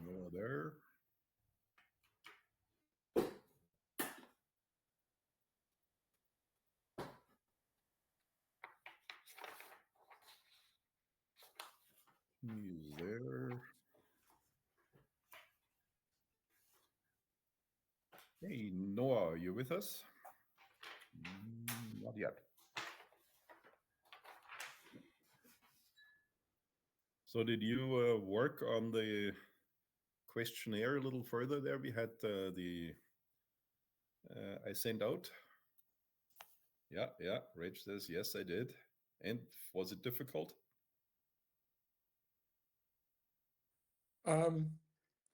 Noah there. He's there. Hey, Noah, are you with us? Not yet. So, did you work on the questionnaire a little further there? We had the I sent out. Yeah, yeah. Rach says yes, I did. And was it difficult? Um,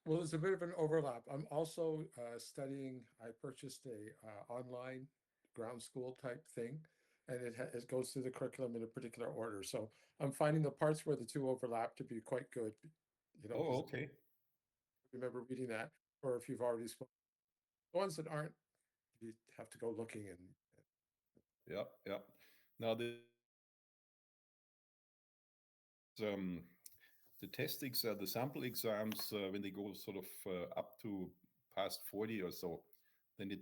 well, there's a bit of an overlap. I'm also studying. I purchased a online ground school type thing, and it goes through the curriculum in a particular order. So I'm finding the parts where the two overlap to be quite good. Oh, Because okay. I remember reading that, or if you've already spoken, the ones that aren't, you have to go looking and. Yeah, yeah. Now the the sample exams, when they go sort of up to past 40 or so, then they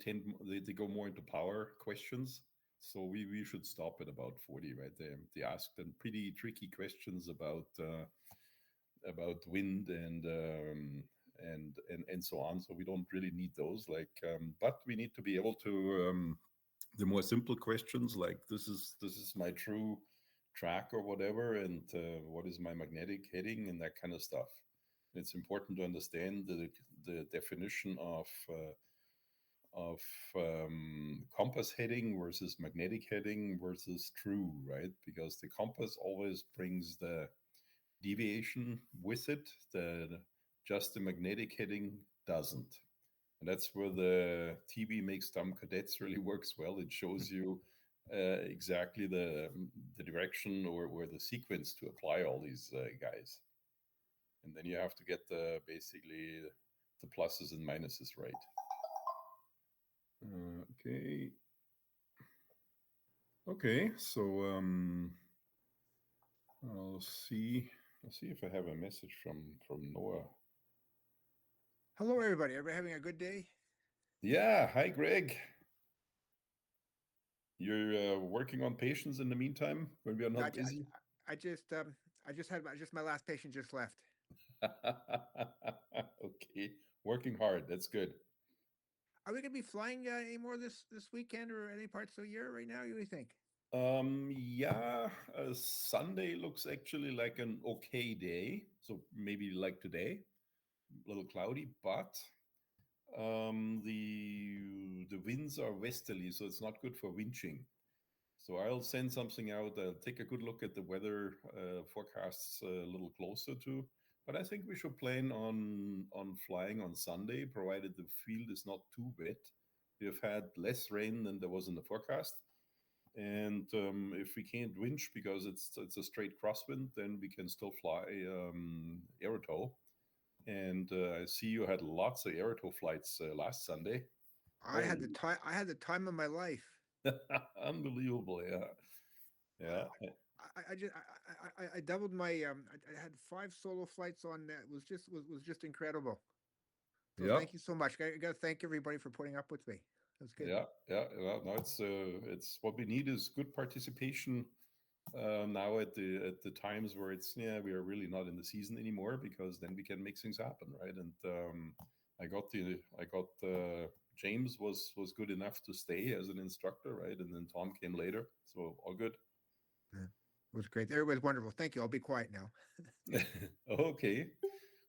go more into power questions. So we should stop at about 40, right? They ask them pretty tricky questions about wind and so on. So we don't really need those. But we need to be able to the more simple questions like this is my true track or whatever, and what is my magnetic heading and that kind of stuff. It's important to understand the definition of compass heading versus magnetic heading versus true, right? Because the compass always brings the deviation with it, just the magnetic heading doesn't. And that's where the TV makes dumb cadets really works well. It shows you exactly the direction or the sequence to apply all these guys, and then you have to get basically the pluses and minuses right. Okay. Okay. So I'll see. I'll see if I have a message from Noah. Hello, everybody. Everybody having a good day? Yeah. Hi, Greg. You're working on patients in the meantime when we are Yeah, not busy. I just my last patient just left. Okay, working hard. That's good. Are we gonna be flying any more this weekend or any parts of the year right now? What do you think? Yeah, Sunday looks actually like an okay day. So maybe like today, a little cloudy, but the winds are westerly, so it's not good for winching. So I'll send something out. I'll take a good look at the weather forecasts a little closer to. But I think we should plan on flying on Sunday, provided the field is not too wet. We have had less rain than there was in the forecast, and if we can't winch because it's a straight crosswind, then we can still fly aerotow. And I see you had lots of aerotow flights last Sunday. I had the time. I had the time of my life. Unbelievable, yeah, yeah. I doubled my. I had 5 solo flights on that. It was just incredible. So Yeah, thank you so much. I got to thank everybody for putting up with me. That's good. yeah, yeah. No, it's what we need is good participation now at the times where we are really not in the season anymore, because then we can make things happen, right? And I got James was good enough to stay as an instructor, right? And then Tom came later, so all good. Yeah. It was great. Everybody's wonderful. Thank you. I'll be quiet now. Okay.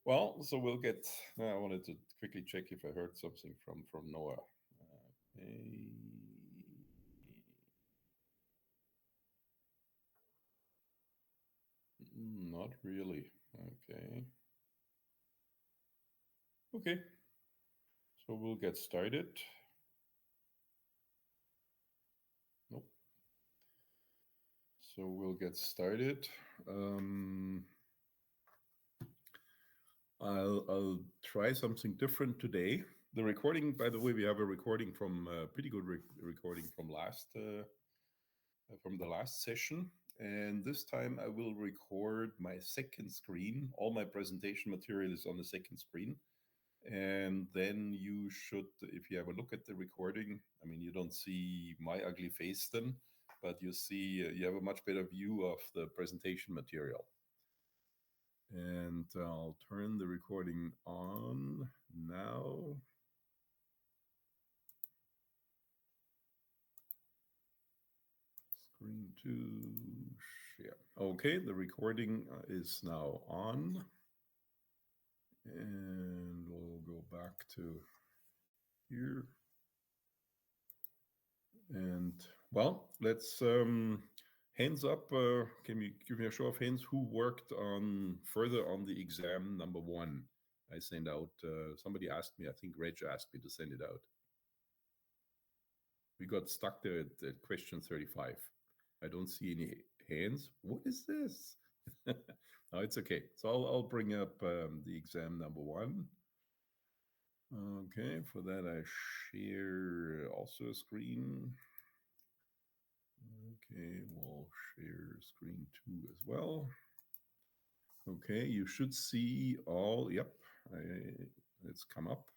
Well, so we'll get. I wanted to quickly check if I heard something from Noah. Not really. Okay. Okay. So we'll get started. Nope. So we'll get started. I'll try something different today. The recording, by the way, we have a recording from pretty good recording from the last session, And this time I will record my second screen. All my presentation material is on the second screen. And then you should, if you have a look at the recording, I mean, you don't see my ugly face then, but you see, you have a much better view of the presentation material. And I'll turn the recording on now. Screen 2, share. Okay, the recording is now on. And we'll go back to here. And well, let's hands up. Can you give me a show of hands who worked on further on the exam number 1? I sent out. Somebody asked me. I think Reg asked me to send it out. We got stuck there at question 35. I don't see any hands. What is this? No, it's okay. So I'll bring up the exam number 1. Okay, for that I share also a screen. Okay, we'll share screen 2 as well. Okay, you should see all, yep, it's come up.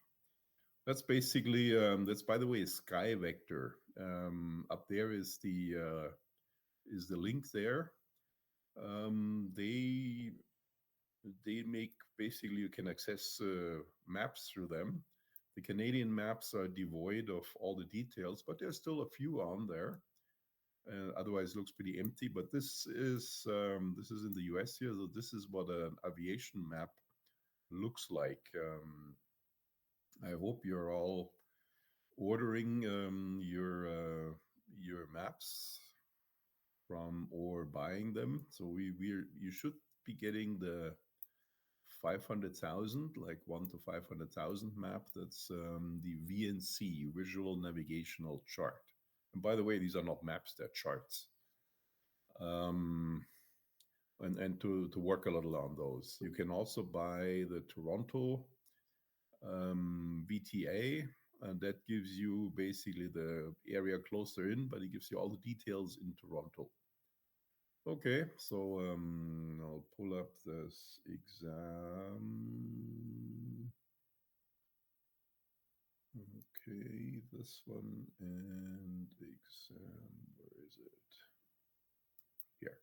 That's basically, that's by the way, Sky Vector. Up there is the link there. They make, basically you can access maps through them. The Canadian maps are devoid of all the details, but there's still a few on there. Otherwise, it looks pretty empty. But this is in the US here, so this is what an aviation map looks like. I hope you're all ordering your maps from or buying them. So you should be getting the 500,000, like 1 to 500,000 map. That's the VNC, Visual Navigational Chart. And by the way, these are not maps, they're charts. And to work a little on those. You can also buy the Toronto VTA, and that gives you basically the area closer in, but it gives you all the details in Toronto. Okay, so I'll pull up this exam. Okay, this one and exam, where is it? Here.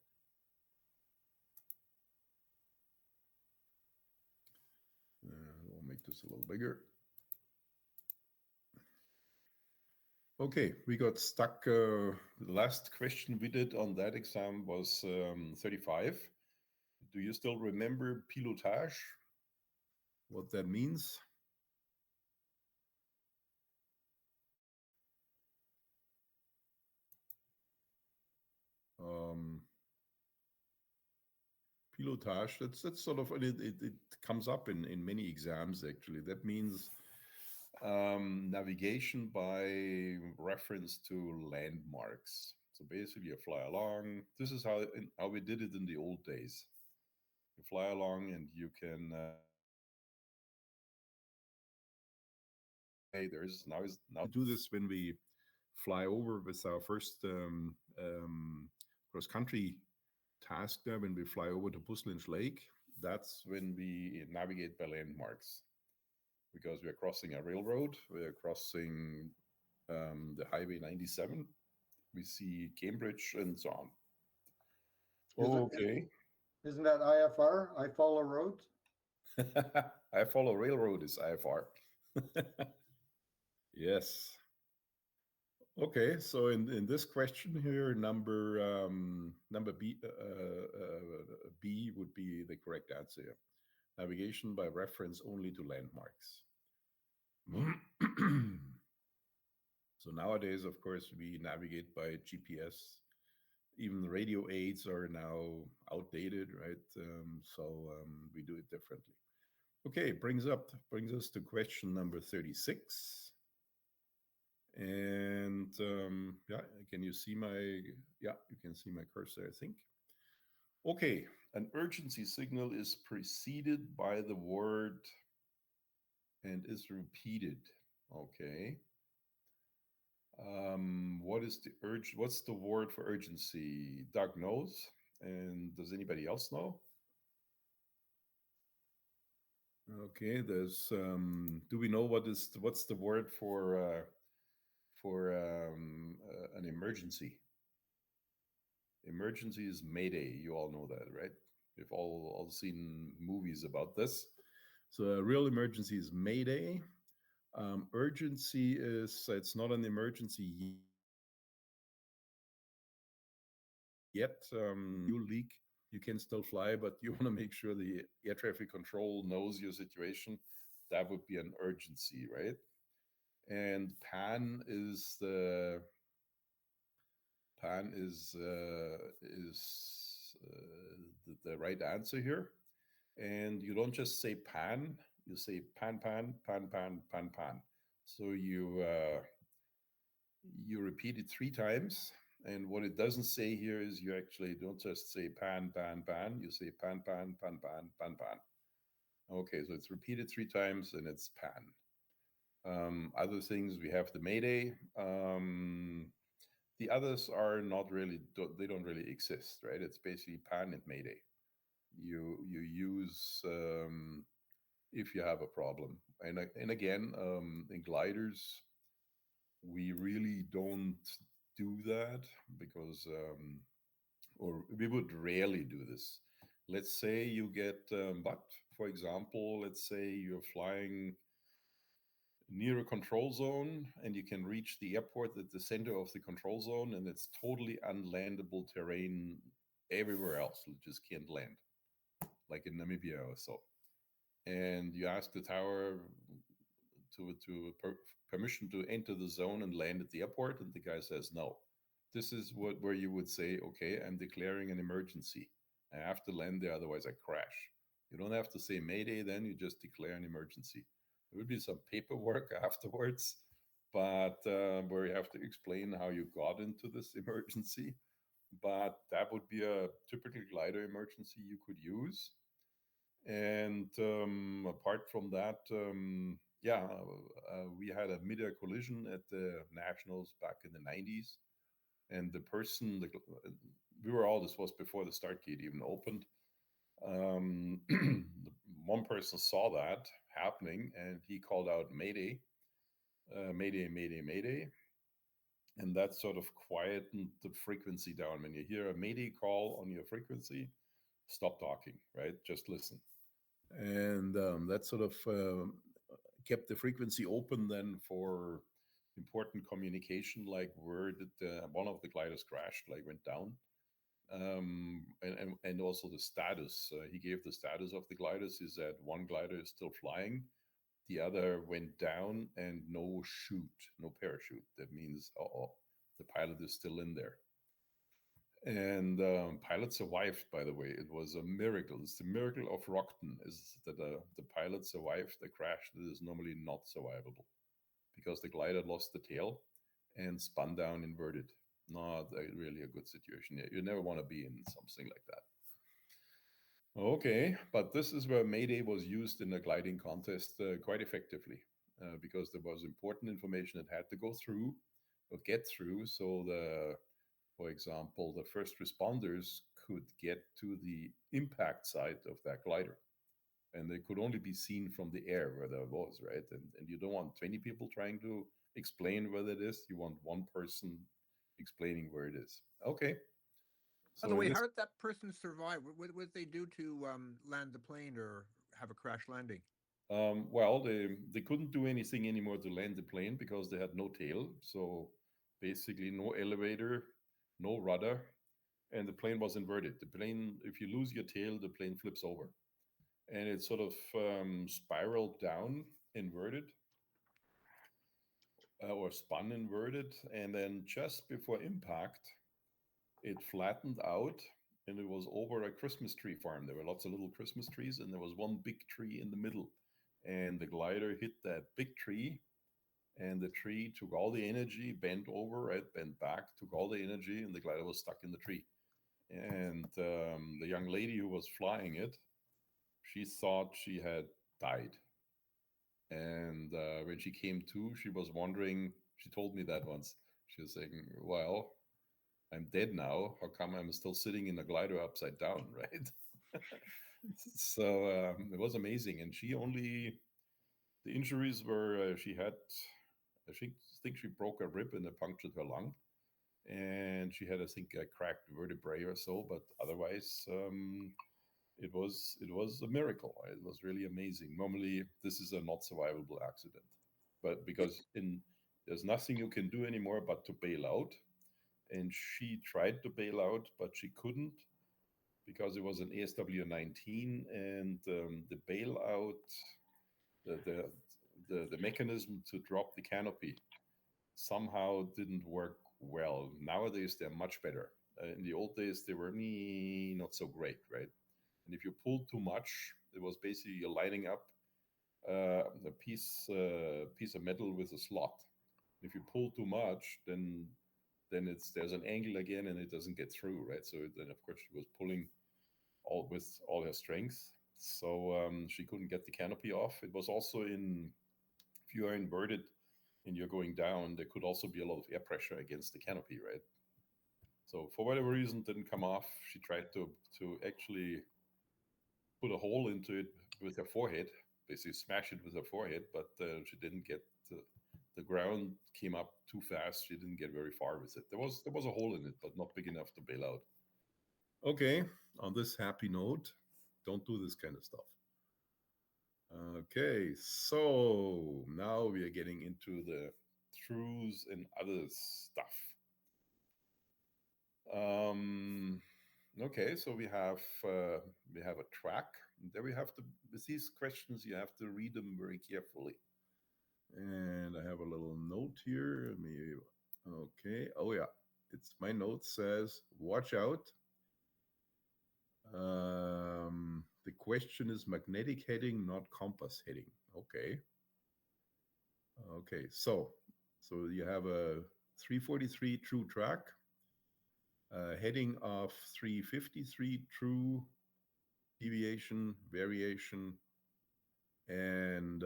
We'll make this a little bigger. Okay, we got stuck. The last question we did on that exam was 35. Do you still remember pilotage? What that means? Pilotage, that's sort of, it comes up in many exams actually. That means navigation by reference to landmarks. So basically you fly along. This is how we did it in the old days. You fly along and you can hey, there's now do this when we fly over with our first cross country task there. When we fly over to Puslinch Lake, that's when we navigate by landmarks, because we are crossing a railroad, we are crossing the Highway 97, we see Cambridge and so on. Okay. Isn't that IFR? I follow roads? I follow railroad is IFR. Yes. Okay, so in this question here, number B, B would be the correct answer. Navigation by reference only to landmarks. So nowadays, of course, we navigate by GPS. Even the radio aids are now outdated, right? We do it differently. Okay, brings us to question number 36. And yeah, can you see my, yeah, you can see my cursor, I think. Okay, an urgency signal is preceded by the word and is repeated. Okay. What is the urge? What's the word for urgency? Doug knows. And does anybody else know? Okay, there's. Do we know what's the word for an emergency? Emergency is Mayday. You all know that, right? We've all seen movies about this. So a real emergency is Mayday. Urgency is it's not an emergency yet. You leak, you can still fly, but you want to make sure the air traffic control knows your situation. That would be an urgency, right? And pan is the right answer here. And you don't just say pan, you say pan pan pan pan pan pan. So you repeat it 3 times. And what it doesn't say here is you actually don't just say pan pan pan, you say pan pan pan pan pan pan. Okay, so it's repeated 3 times and it's pan. Other things, we have the Mayday. The others are not really, they don't really exist, right? It's basically pan and Mayday. You use if you have a problem. And again, in gliders, we really don't do that because, or we would rarely do this. Let's say you get, but for example, let's say you're flying near a control zone and you can reach the airport at the center of the control zone and it's totally unlandable terrain everywhere else. You just can't land, like in Namibia or so. And you ask the tower permission to enter the zone and land at the airport, and the guy says no. This is where you would say, okay, I'm declaring an emergency. I have to land there, otherwise I crash. You don't have to say Mayday, then you just declare an emergency. There will be some paperwork afterwards, but where you have to explain how you got into this emergency. But that would be a typical glider emergency you could use. And apart from that, we had a mid-air collision at the Nationals back in the 90s. And the person, this was before the start gate even opened. One person saw that happening and he called out Mayday, Mayday, Mayday, Mayday. And that sort of quietened the frequency down. When you hear a Mayday call on your frequency, stop talking, right? Just listen. And that sort of kept the frequency open then for important communication, like where did one of the gliders crashed, like went down. And also the status. He gave the status of the gliders. He said one glider is still flying, the other went down, and no parachute. That means, the pilot is still in there. And pilot survived, by the way. It was a miracle. It's the miracle of Rockton, is that the pilot survived the crash that is normally not survivable, because the glider lost the tail and spun down inverted. Not really a good situation. You never want to be in something like that. Okay, but this is where Mayday was used in a gliding contest quite effectively, because there was important information that had to go through or get through. So for example, the first responders could get to the impact site of that glider. And they could only be seen from the air where there was, right? And you don't want 20 people trying to explain where it is. You want one person explaining where it is. Okay. By the way, how did that person survive? What did they do to land the plane or have a crash landing? Well, they couldn't do anything anymore to land the plane because they had no tail. So basically no elevator, no rudder, and the plane was inverted. The plane, if you lose your tail, the plane flips over. And it sort of spiraled down inverted, or spun inverted. And then just before impact, it flattened out and it was over a Christmas tree farm. There were lots of little Christmas trees and there was one big tree in the middle. And the glider hit that big tree, and the tree took all the energy, bent over, right, bent back, took all the energy, and the glider was stuck in the tree. And the young lady who was flying it, she thought she had died. And when she came to, she was wondering, she told me that once, She was saying, well, I'm dead now. How come I'm still sitting in a glider upside down, right? So it was amazing. And the injuries were, she had, I think she broke a rib and it punctured her lung. And she had, I think, a cracked vertebrae or so, but otherwise, it was a miracle. It was really amazing. Normally, this is a not survivable accident, but because there's nothing you can do anymore but to bail out. And she tried to bail out, but she couldn't because it was an ASW 19, and the bailout, the mechanism to drop the canopy somehow didn't work well. Nowadays, they're much better. In the old days, they were not so great, right? And if you pulled too much, it was basically you're lining up a piece of metal with a slot. If you pull too much, then there's an angle again, and it doesn't get through, right? So then, of course, she was pulling with all her strength, so she couldn't get the canopy off. It was also if you are inverted and you're going down, there could also be a lot of air pressure against the canopy, right? So for whatever reason, it didn't come off. She tried to actually put a hole into it with her forehead, basically smash it with her forehead, but she didn't get the ground came up too fast. She didn't get very far with it. There was a hole in it, but not big enough to bail out. Okay, on this happy note, don't do this kind of stuff. Okay, so now we are getting into the truths and other stuff. Okay, so we have a track. There we have to, with these questions, you have to read them very carefully. And I have a little note here. Okay. Oh yeah, it's my note says, watch out. The question is magnetic heading, not compass heading. Okay. Okay. So you have a 343 true track, heading of 353 true, deviation, variation. And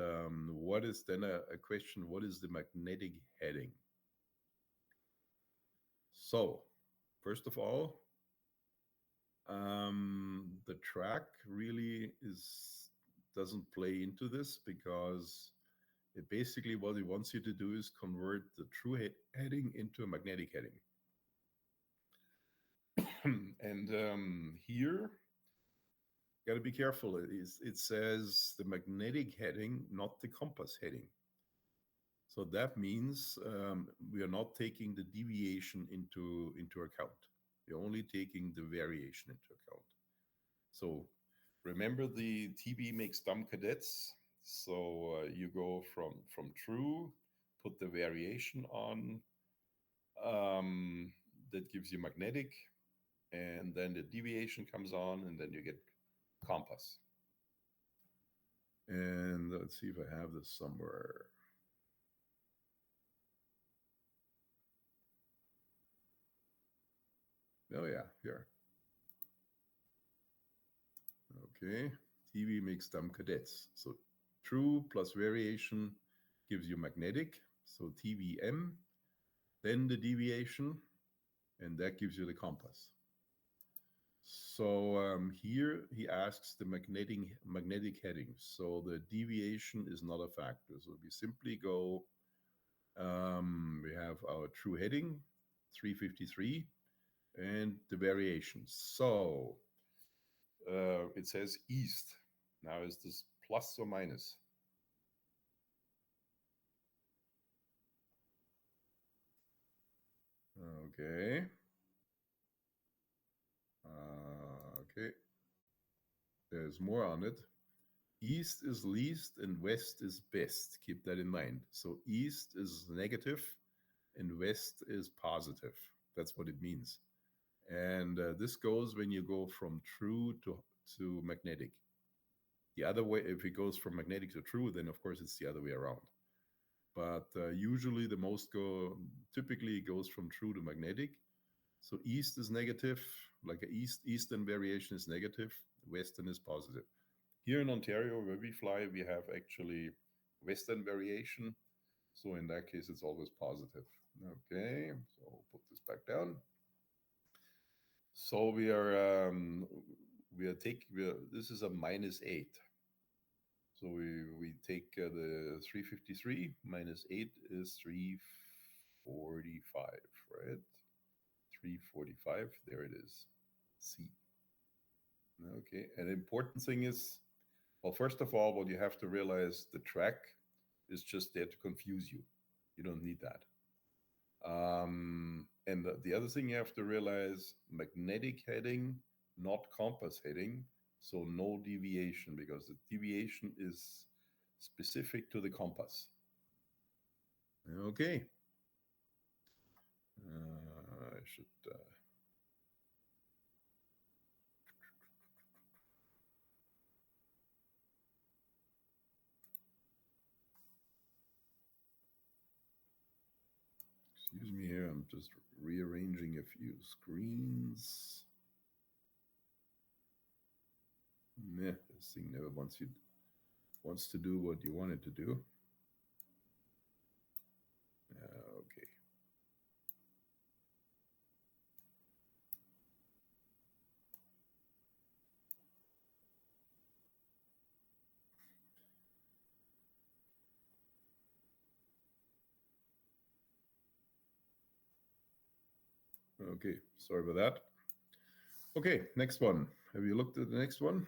what is then a question? What is the magnetic heading? So, first of all, the track really doesn't play into this because it basically what it wants you to do is convert the true heading into a magnetic heading. And here, got to be careful. It says the magnetic heading, not the compass heading. So that means we are not taking the deviation into account. We're only taking the variation into account. So remember, the TB makes dumb cadets. So you go from true, put the variation on. That gives you magnetic, and then the deviation comes on, and then you get compass. And let's see if I have this somewhere. Oh yeah, here. Okay, TV makes dumb cadets. So true plus variation gives you magnetic. So TVM, then the deviation, and that gives you the compass. So here he asks the magnetic heading. So the deviation is not a factor. So we simply go, we have our true heading, 353, and the variations. So it says east. Now is this plus or minus? Okay. Okay. There's more on it. East is least and west is best. Keep that in mind. So east is negative and west is positive. That's what it means. And this goes when you go from true to magnetic. The other way, if it goes from magnetic to true, then of course it's the other way around. But usually typically it goes from true to magnetic. So east is negative, like eastern variation is negative, western is positive. Here in Ontario, where we fly, we have actually western variation. So in that case, it's always positive. Okay, so I'll put this back down. So we are this is a -8. So we take the 353 minus 8 is 345, right? 345, there it is. C. Okay, and the important thing is, well, first of all, what you have to realize, the track is just there to confuse you. You don't need that. And the other thing you have to realize, magnetic heading, not compass heading, so no deviation, because the deviation is specific to the compass. Okay. I should... Excuse me here, I'm just rearranging a few screens. Meh, this thing never wants to do what you want it to do. Okay. Okay, sorry about that. Okay, next one. Have you looked at the next one?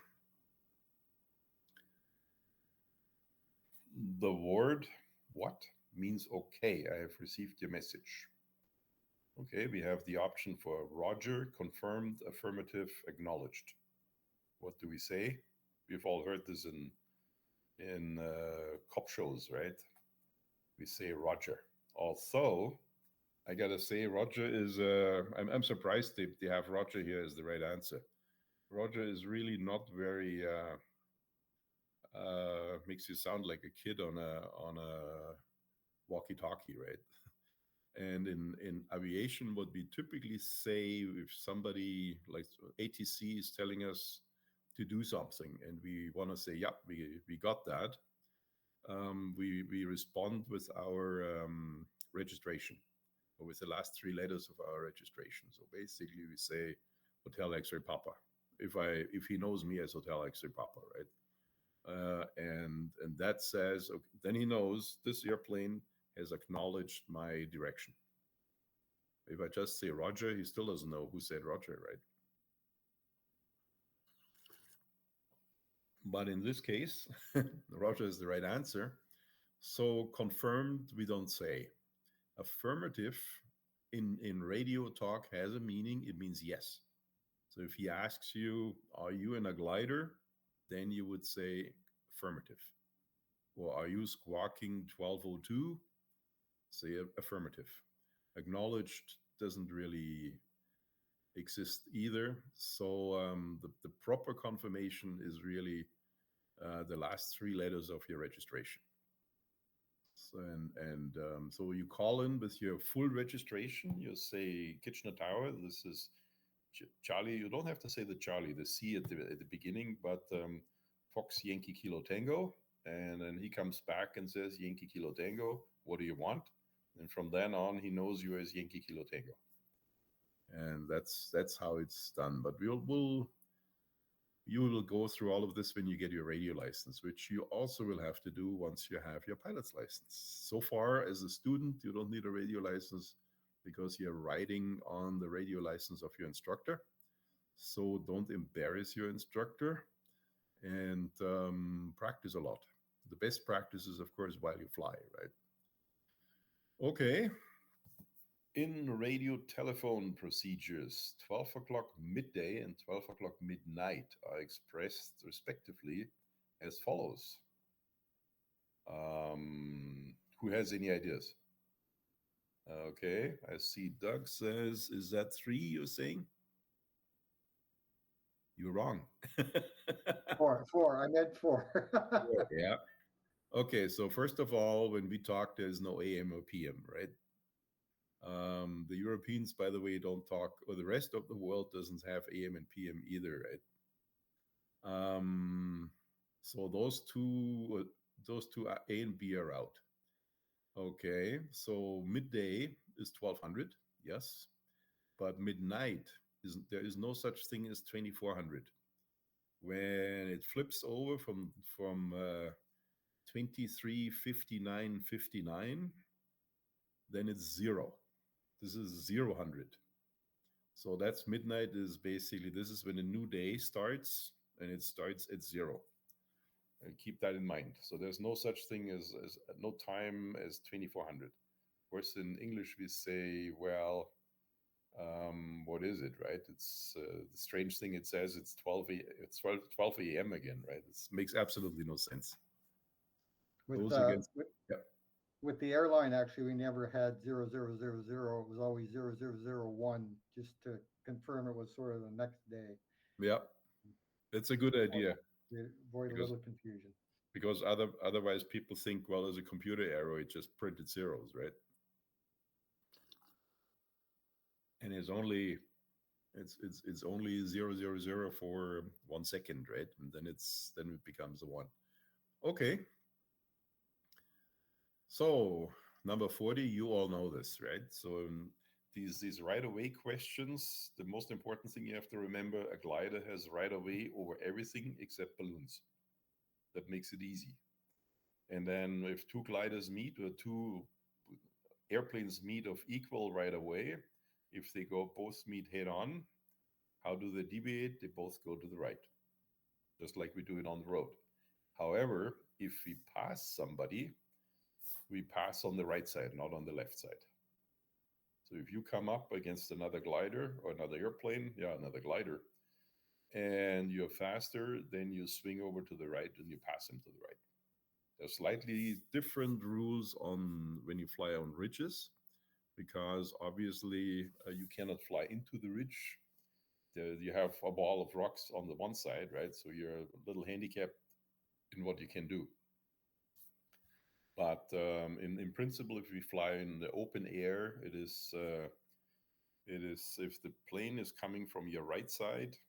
The word what means okay, I have received your message. Okay, we have the option for Roger, confirmed, affirmative, acknowledged. What do we say? We've all heard this in cop shows, right? We say Roger. Also, I gotta say, Roger is. I'm surprised they have Roger here as the right answer. Roger is really not very. Makes you sound like a kid on a walkie-talkie, right? And in aviation, what we typically say, if somebody like ATC is telling us to do something, and we want to say, "Yep, we got that," we respond with our registration, or with the last three letters of our registration. So basically, we say Hotel X-Ray Papa. If he knows me as Hotel X-Ray Papa, right? And that says, okay, then he knows this airplane has acknowledged my direction. If I just say Roger, he still doesn't know who said Roger, right? But in this case, Roger is the right answer. So confirmed, we don't say. Affirmative in radio talk has a meaning. It means yes. So if he asks you, are you in a glider? Then you would say affirmative. Or are you squawking 1202? Say affirmative. Acknowledged doesn't really exist either. So the proper confirmation is really the last three letters of your registration. So, so you call in with your full registration. You say Kitchener Tower. This is Charlie. You don't have to say the Charlie, the C at the beginning, but Fox Yankee Kilo Tango. And then he comes back and says Yankee Kilo Tango. What do you want? And from then on, he knows you as Yankee Kilo Tango. And that's how it's done. But you will go through all of this when you get your radio license, which you also will have to do once you have your pilot's license. So far, as a student, you don't need a radio license because you're riding on the radio license of your instructor. So don't embarrass your instructor, and practice a lot. The best practice is, of course, while you fly, right? Okay. In radio telephone procedures, 12 o'clock midday and 12 o'clock midnight are expressed respectively as follows. Who has any ideas? Okay, I see Doug says, is that 3 you're saying? You're wrong. Four. I meant 4. Yeah. Okay, so first of all, when we talk, there's no AM or PM, right? The Europeans, by the way, don't talk, or the rest of the world doesn't have AM and PM either, right? So those two A and B are out. Okay, so midday is 1200, yes, but midnight there is no such thing as 2400. When it flips over from 23:59:59, then it's zero. This is 000. So that's midnight is basically, this is when a new day starts, and it starts at zero. And keep that in mind. So there's no such thing as no time as 2400. Of course, in English we say, well, what is it, right? It's the strange thing. It says it's 12 a.m. again, right? It makes absolutely no sense. With, Goes against, yeah. with the airline, actually, we never had 0000. It was always 0001, just to confirm it was sort of the next day. Yeah, it's a good idea. To avoid a little confusion. Because otherwise people think, well, there's a computer error, it just printed zeros, right? And it's only 000 for 1 second, right? And then it becomes a 1. Okay. So number 40, you all know this, right? So these right-of-way questions, the most important thing you have to remember, a glider has right-of-way over everything except balloons. That makes it easy. And then if two gliders meet, or two airplanes meet of equal right-of-way, if they both meet head-on, how do they deviate? They both go to the right, just like we do it on the road. However, if we pass somebody, we pass on the right side, not on the left side. So if you come up against another glider or another airplane, another glider, and you're faster, then you swing over to the right and you pass him to the right. There's slightly different rules on when you fly on ridges, because obviously you cannot fly into the ridge. You have a ball of rocks on the one side, right? So you're a little handicapped in what you can do. But in principle, if we fly in the open air, it is if the plane is coming from your right side,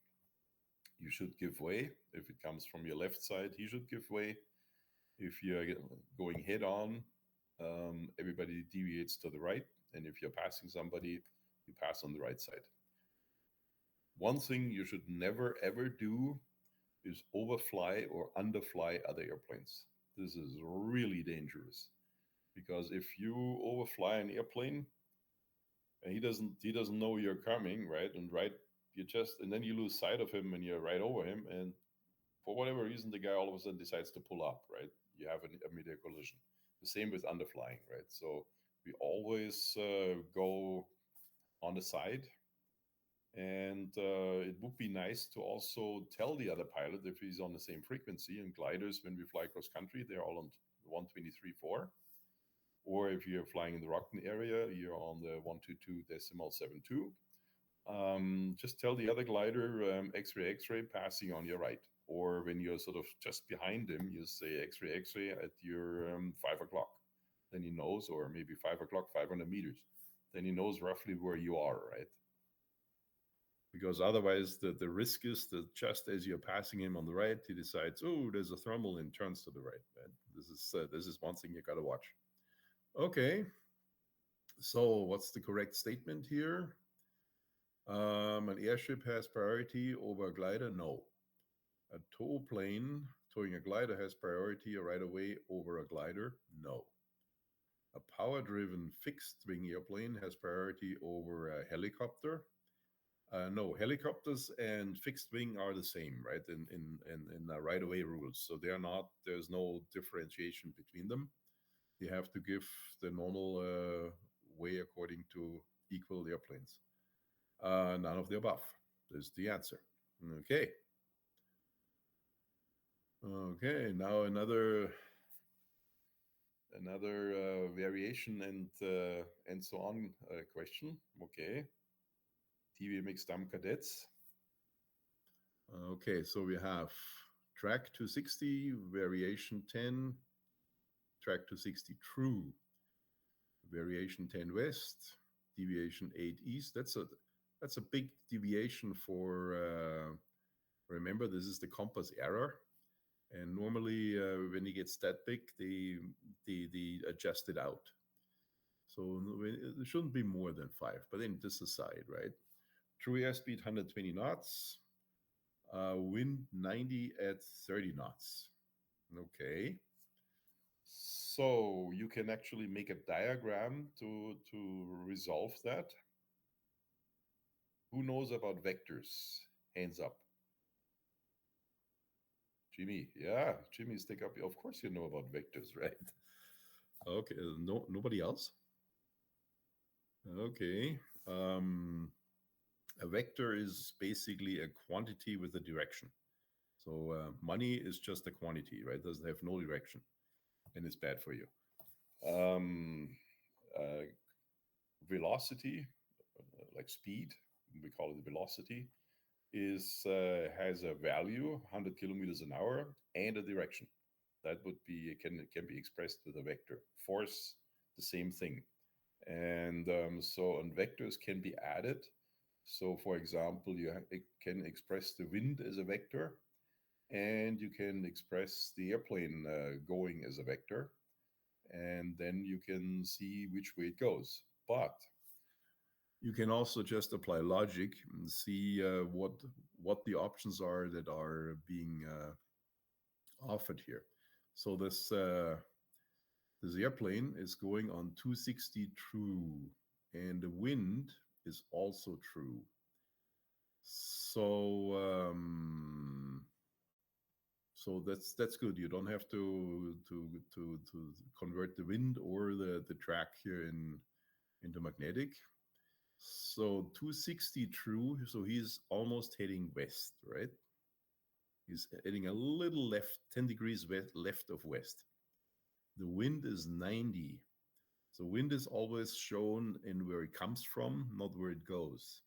you should give way. If it comes from your left side, he should give way. If you're going head on, everybody deviates to the right. And if you're passing somebody, you pass on the right side. One thing you should never, ever do is overfly or underfly other airplanes. This is really dangerous, because if you overfly an airplane and he doesn't know you're coming, right? And then you lose sight of him and you're right over him. And for whatever reason, the guy all of a sudden decides to pull up, right? You have a mid-air collision. The same with underflying, right? So we always go on the side. And it would be nice to also tell the other pilot if he's on the same frequency. And gliders, when we fly cross country, they're all on 123.4. Or if you're flying in the Rockton area, you're on the 122.72. Just tell the other glider, X-ray, X-ray, passing on your right. Or when you're sort of just behind him, you say X-ray, X-ray at your 5 o'clock. Then he knows, or maybe 5 o'clock, 500 meters. Then he knows roughly where you are, right? Because otherwise the risk is that just as you're passing him on the right, he decides, oh, there's a thermal, and turns to the right. Right? This is one thing you got to watch. Okay. So what's the correct statement here? An airship has priority over a glider? No. A tow plane towing a glider has priority right away over a glider? No. A power-driven fixed-wing airplane has priority over a helicopter? No, helicopters and fixed wing are the same, right? In right-of-way rules, so they are not. There's no differentiation between them. You have to give the normal way according to equal airplanes. None of the above is the answer. Okay. Okay. Now another variation and so on question. Okay. TV mixed dumb cadets. Okay, so we have track 260, variation 10, track 260 true, variation 10 west, deviation 8 east. That's a big deviation for, remember, this is the compass error. And normally, when he gets that big, they adjust it out. So it shouldn't be more than 5. But then this aside, right? True airspeed 120 knots, wind 90 at 30 knots. Okay. So you can actually make a diagram to resolve that. Who knows about vectors? Hands up. Jimmy, yeah, Jimmy, stick up. Of course, you know about vectors, right? Okay, no, nobody else. Okay, a vector is basically a quantity with a direction. So money is just a quantity, right? Doesn't have no direction, and it's bad for you. Um, uh, Velocity, like speed, we call it velocity, is has a value 100 kilometers an hour and a direction. That would be can be expressed with a vector. Force, the same thing. And and vectors can be added. So, for example, it can express the wind as a vector, and you can express the airplane going as a vector, and then you can see which way it goes. But you can also just apply logic and see what the options are that are being offered here. So this airplane is going on 260 true, and the wind is also true. So so that's good. You don't have to convert the wind or the track here into magnetic. So 260 true. So he's almost heading west, right? He's heading a little left, 10 degrees left of west. The wind is 90. So wind is always shown in where it comes from, not where it goes.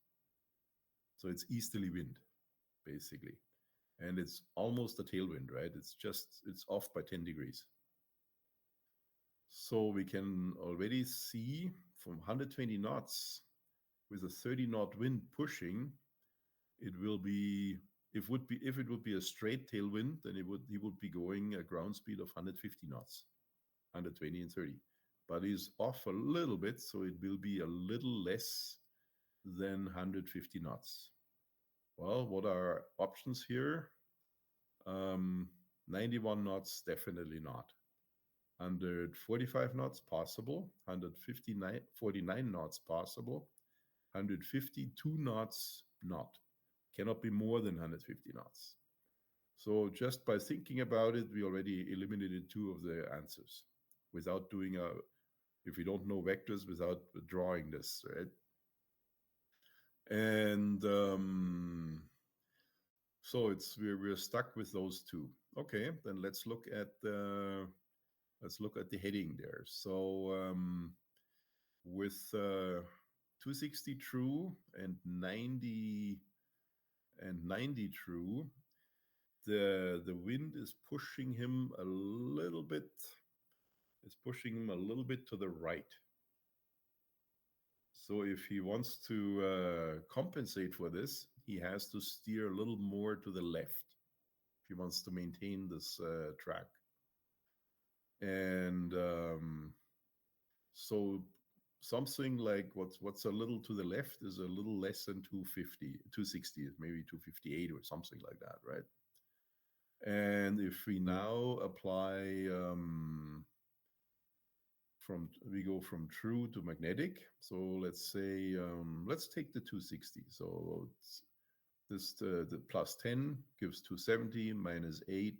So it's easterly wind, basically. And it's almost a tailwind, right? It's off by 10 degrees. So we can already see from 120 knots with a 30 knot wind pushing, it will be if it would be a straight tailwind, then he would be going a ground speed of 150 knots, 120 and 30. But he's off a little bit, so it will be a little less than 150 knots. Well, what are options here? 91 knots, definitely not. 145 knots, possible. 49 knots, possible. 152 knots, not. Cannot be more than 150 knots. So just by thinking about it, we already eliminated 2 of the answers without doing if we don't know vectors, without drawing this, right? And so we're stuck with those 2. Okay, then let's look at the heading there. So with 260 true and 90 true, the wind is pushing him a little bit. It's pushing him a little bit to the right. So if he wants to compensate for this, he has to steer a little more to the left if he wants to maintain this track. And so something like what's a little to the left is a little less than 260, maybe 258 or something like that, right? And if we now apply we go from true to magnetic. So let's say let's take the 260. So the plus 10 gives 270, minus 8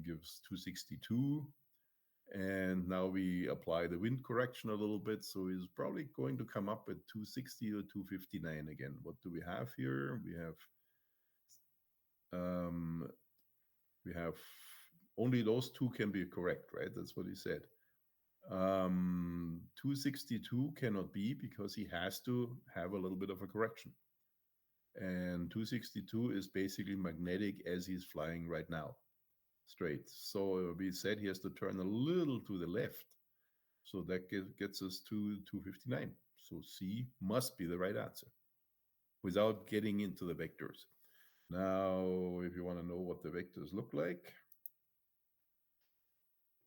gives 262. And now we apply the wind correction a little bit. So he's probably going to come up at 260 or 259 again. What do we have here? We have only those 2 can be correct, right? That's what he said. 262 cannot be because he has to have a little bit of a correction. And 262 is basically magnetic as he's flying right now, straight. So we said he has to turn a little to the left. So that gets us to 259. So C must be the right answer without getting into the vectors. Now, if you want to know what the vectors look like,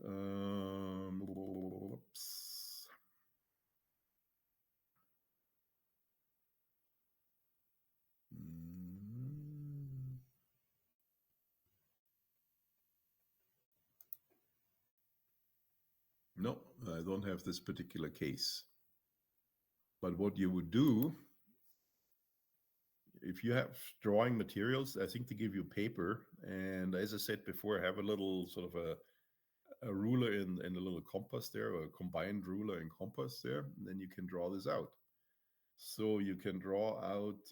oops. No, I don't have this particular case. But what you would do, if you have drawing materials, I think they give you paper. And as I said before, have a little sort of a ruler and a little compass there, or a combined ruler and compass there. And then you can draw this out. So you can draw out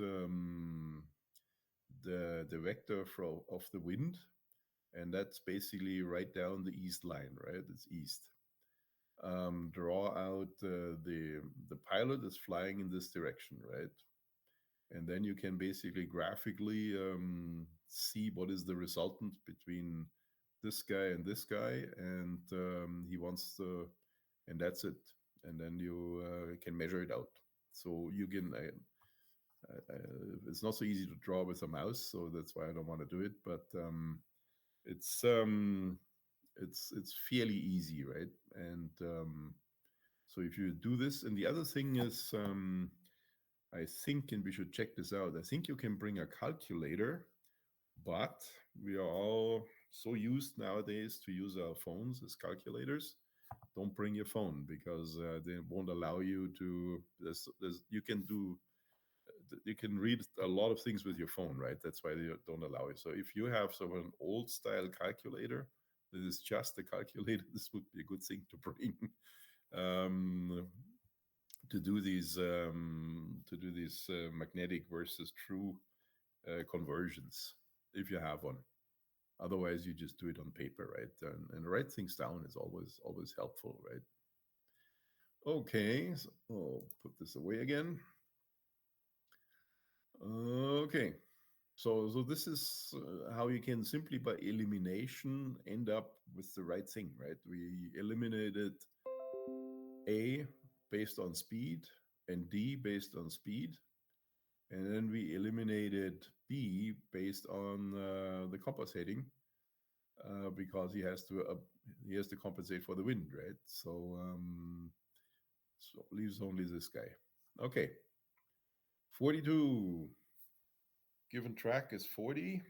the vector of the wind. And that's basically right down the east line, right? It's east. Draw out the pilot is flying in this direction, right? And then you can basically graphically see what is the resultant between this guy and this guy, and he wants to, and that's it. And then you can measure it out. So you can. It's not so easy to draw with a mouse, so that's why I don't want to do it. But it's fairly easy, right? And so if you do this, and the other thing is, I think, and we should check this out, I think you can bring a calculator, but we are all so used nowadays to use our phones as calculators. Don't bring your phone, because they won't allow you to, you can read a lot of things with your phone, right? That's why they don't allow you. So if you have sort of an old style calculator, this is just a calculator, this would be a good thing to bring. To do these magnetic versus true conversions, if you have one. Otherwise, you just do it on paper, right? And write things down is always helpful, right? Okay, so I'll put this away again. Okay, so this is how you can simply by elimination end up with the right thing, right? We eliminated A based on speed and D based on speed. And then we eliminated B based on the compass heading because he has to compensate for the wind, right? So leaves only this guy. Okay, 42. Given track is 40.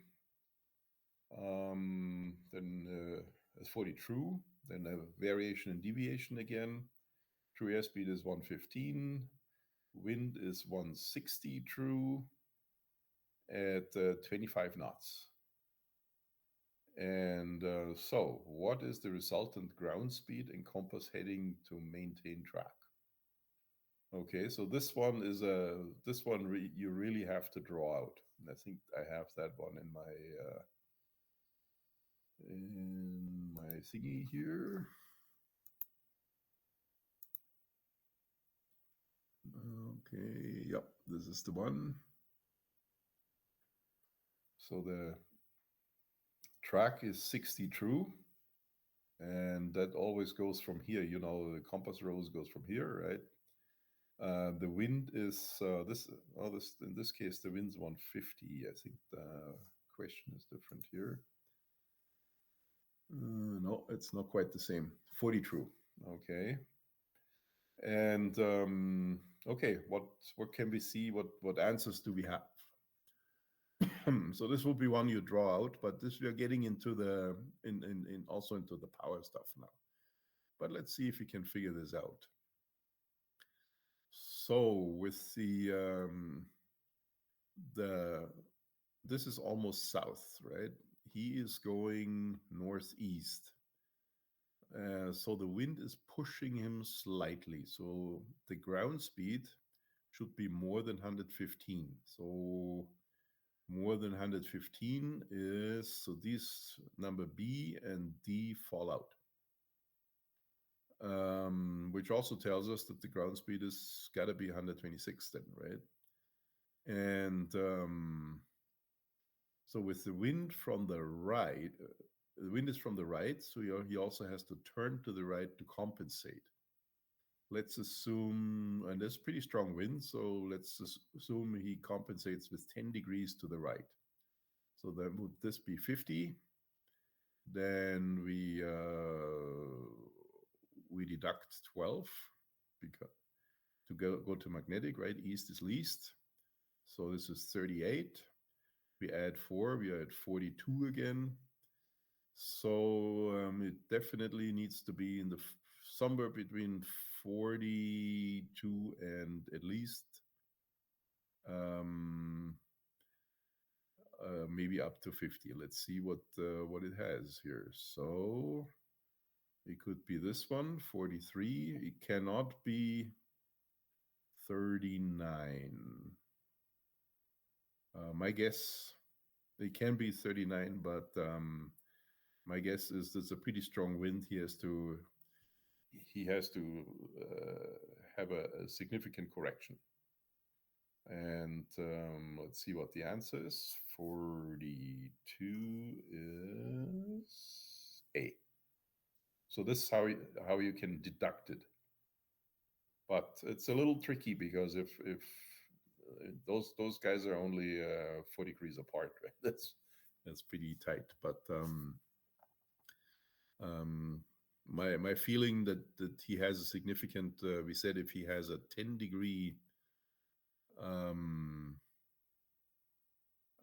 Then is 40 true. Then a variation and deviation again. True airspeed is 115. Wind is 160 true at 25 knots. And so what is the resultant ground speed and compass heading to maintain track? Okay, so this one is you really have to draw out. And I think I have that one in my thingy here. Okay, yep, this is the one. So the track is 60 true, and that always goes from here. You know, the compass rose goes from here, right? The wind is in this case the wind's 150. I think the question is different here. No, it's not quite the same. 40 true. Okay. And okay, what can we see? What answers do we have? So this will be one you draw out, but this we are getting into the also into the power stuff now. But let's see if we can figure this out. So with this is almost south, right? He is going northeast. So the wind is pushing him slightly. So the ground speed should be more than 115. So more than 115 is, so these number B and D fall out. Which also tells us that the ground speed is got to be 126 then, right? And so with the wind from the right, the wind is from the right, so he also has to turn to the right to compensate. Let's assume, and there's pretty strong wind, so let's assume he compensates with 10 degrees to the right. So then would this be 50? Then we deduct 12 because to go to magnetic, right? East is least. So this is 38. We add 4, we add 42 again. So it definitely needs to be in the somewhere between 42 and at least maybe up to 50. Let's see what it has here. So it could be this one, 43. It cannot be 39. My guess, it can be 39, but my guess is there's a pretty strong wind. He has to have a significant correction. And let's see what the answer is. 42 is A. So this is how you can deduct it. But it's a little tricky because if those guys are only 4 degrees apart, right? That's pretty tight. But my feeling that he has a significant. We said if he has a 10-degree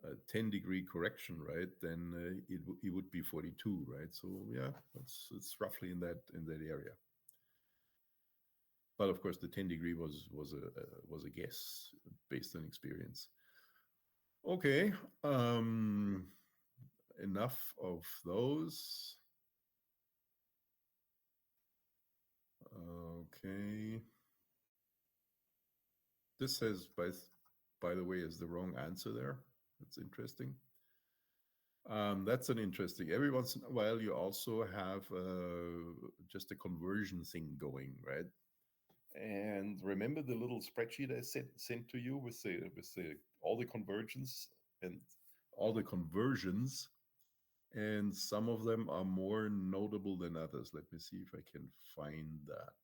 a 10-degree correction, right? Then it would be 42, right? So yeah, it's roughly in that area. But of course, the 10-degree was a guess based on experience. Okay, enough of those. Okay, this says by the way is the wrong answer there. That's interesting. That's an interesting. Every once in a while, you also have just a conversion thing going, right? And remember the little spreadsheet I sent to you with all the conversions and all the conversions, and some of them are more notable than others. Let me see if I can find that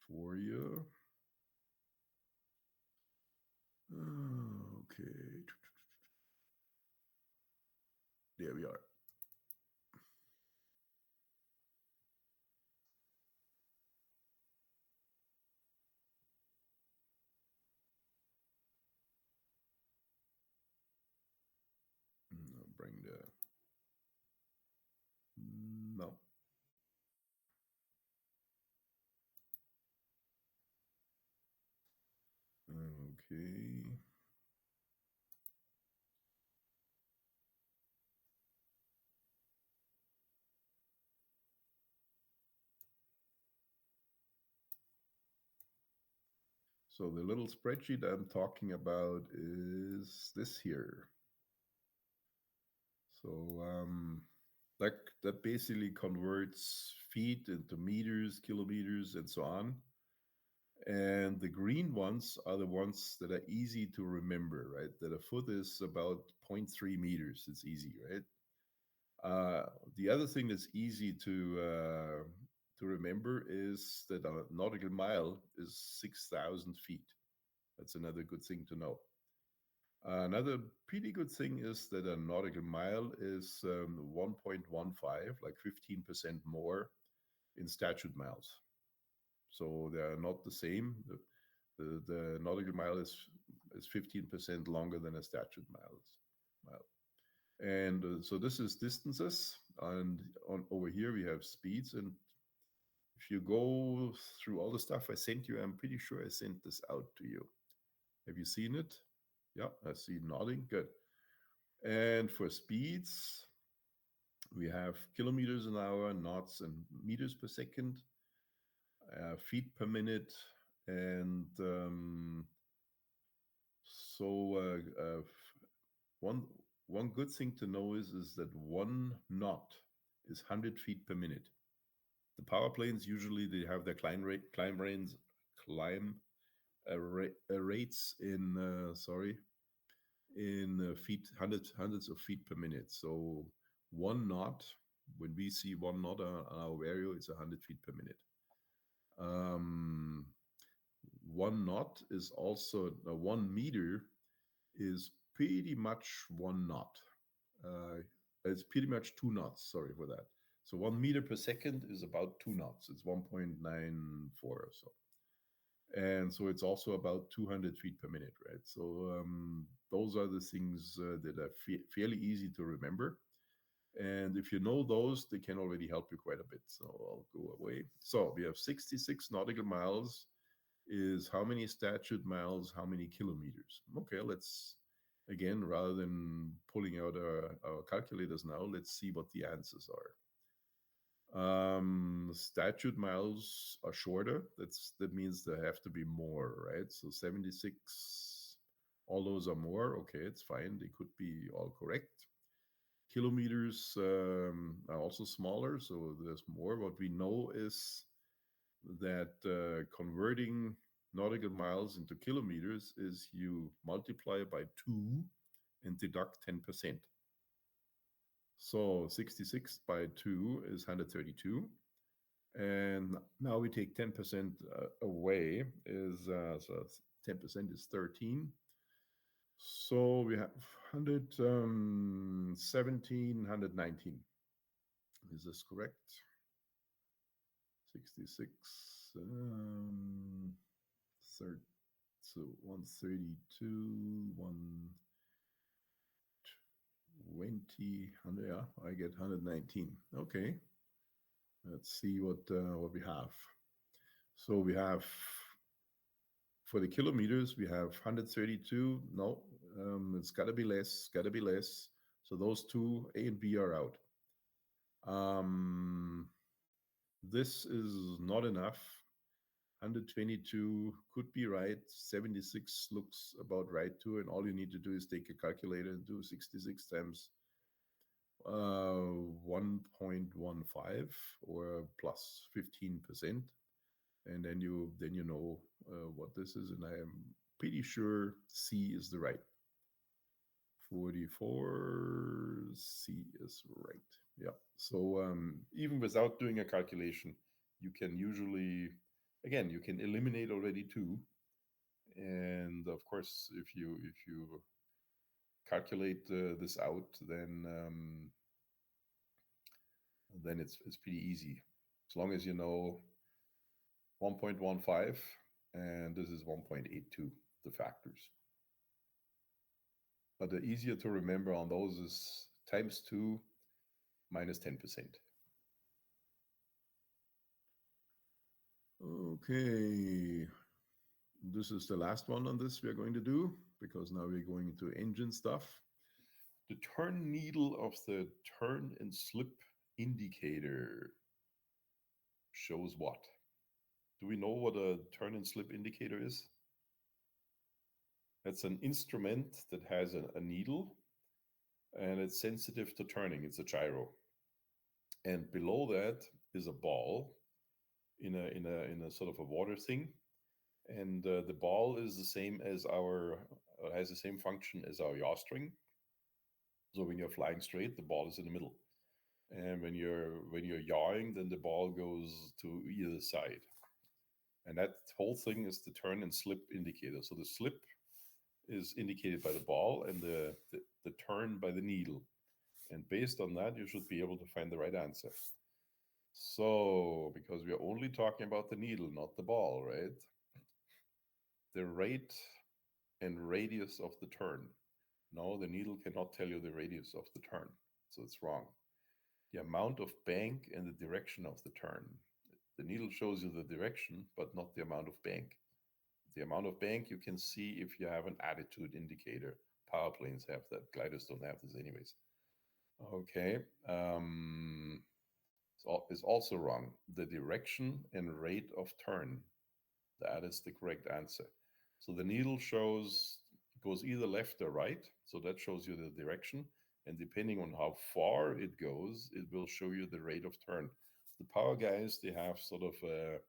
for you. Okay, there we are. Bring the no. Okay. So the little spreadsheet I'm talking about is this here. So that basically converts feet into meters, kilometers, and so on. And the green ones are the ones that are easy to remember, right? That a foot is about 0.3 meters. It's easy, right? The other thing that's easy to remember is that a nautical mile is 6,000 feet. That's another good thing to know. Another pretty good thing is that a nautical mile is 1.15, like 15% more in statute miles. So they are not the same. The nautical mile is 15% longer than a statute mile. And so this is distances, and over here we have speeds. And if you go through all the stuff I sent you, I'm pretty sure I sent this out to you. Have you seen it? Yeah, I see nodding. Good. And for speeds, we have kilometers an hour, knots, and meters per second, feet per minute. And one good thing to know is that 1 knot is 100 feet per minute. The power planes usually they have their climb rates in feet, hundreds of feet per minute. So 1 knot, when we see 1 knot on our vario, it's 100 feet per minute. 1 knot is also 1 meter is pretty much 1 knot. It's pretty much 2 knots. Sorry for that. So 1 meter per second is about 2 knots. It's 1.94 or so. And so it's also about 200 feet per minute, right? So those are the things that are fairly easy to remember. And if you know those, they can already help you quite a bit. So I'll go away. So we have 66 nautical miles is how many statute miles, how many kilometers. Okay, let's, again, rather than pulling out our calculators now, let's see what the answers are. Statute miles are shorter. That means there have to be more, right? So 76, all those are more. Okay, it's fine. They could be all correct. Kilometers are also smaller, so there's more. What we know is that converting nautical miles into kilometers is you multiply by 2 and deduct 10%. So 66 by 2 is 132. And now we take 10% away, so 10% is 13. So we have 117, 119. Is this correct? 66, so 132, 120, yeah, I get 119. Okay, let's see what we have. So we have, for the kilometers, we have 132. No, it's got to be less, got to be less. So those two, A and B, are out. This is not enough. 122 could be right. 76 looks about right too. And all you need to do is take a calculator and do 66 times 1.15 or plus 15%. And then you know what this is. And I am pretty sure C is the right. 44, C is right. Yeah. So even without doing a calculation, you can usually, again, you can eliminate already 2. And of course, if you calculate this out, then it's pretty easy. As long as you know 1.15 and this is 1.82, the factors. But the easier to remember on those is times 2 minus 10%. Okay, this is the last one on this we are going to do, because now we're going into engine stuff. The turn needle of the turn and slip indicator shows what? Do we know what a turn and slip indicator is? That's an instrument that has a needle and it's sensitive to turning. It's a gyro. And below that is a ball in a sort of a water thing. And the ball is the same as has the same function as our yaw string. So when you're flying straight, the ball is in the middle. And when you're yawing, then the ball goes to either side. And that whole thing is the turn and slip indicator. So the slip is indicated by the ball and the turn by the needle. And based on that, you should be able to find the right answer. So, because we are only talking about the needle, not the ball, right? The rate and radius of the turn. No, the needle cannot tell you the radius of the turn. So it's wrong. The amount of bank and the direction of the turn. The needle shows you the direction, but not the amount of bank. The amount of bank you can see if you have an attitude indicator. Power planes have that. Gliders don't have this anyways. Okay. It's also wrong. The direction and rate of turn. That is the correct answer. So the needle goes either left or right. So that shows you the direction. And depending on how far it goes, it will show you the rate of turn. The power guys, they have sort of a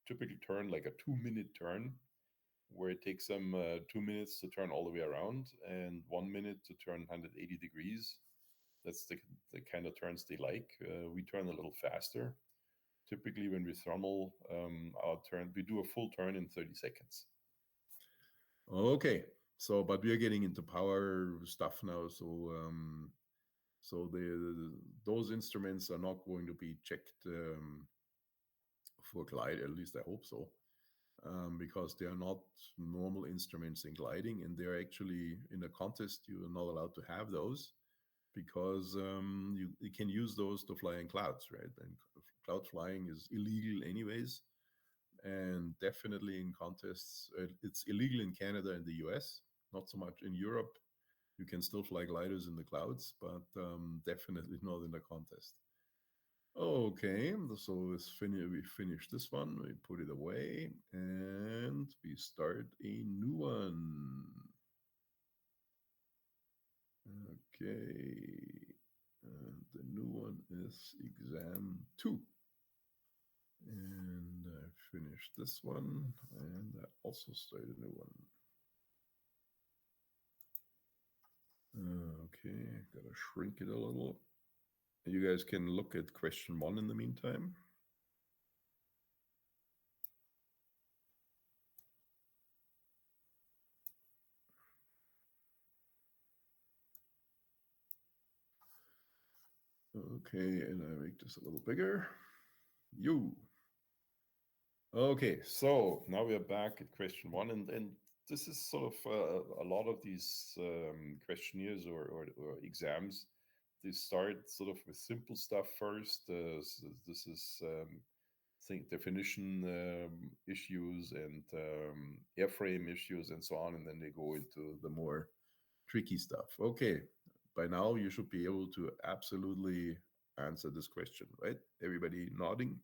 typical turn, like a 2-minute turn, where it takes them 2 minutes to turn all the way around and 1 minute to turn 180 degrees. That's the kind of turns they like. We turn a little faster. Typically, when we throttle our turn, we do a full turn in 30 seconds. Okay, So, but we are getting into power stuff now. So those instruments are not going to be checked for glide. At least I hope so, because they are not normal instruments in gliding, and they're actually in a contest. You are not allowed to have those because you can use those to fly in clouds, right? And cloud flying is illegal anyways, and definitely in contests. It's illegal in Canada and the US, not so much in Europe. You can still fly gliders in the clouds, but definitely not in the contest. Okay, so we finished this one, we put it away, and we start a new one. Okay, and the new one is exam 2. And I finished this one, and I also started a new one. Okay, gotta shrink it a little. You guys can look at question 1 in the meantime. Okay, and I make this a little bigger. Okay, so now we are back at question 1, and this is sort of a lot of these questionnaires or exams. They start sort of with simple stuff first. So this is think definition issues and airframe issues and so on, and then they go into the more tricky stuff. Okay, by now you should be able to absolutely answer this question, right? Everybody nodding?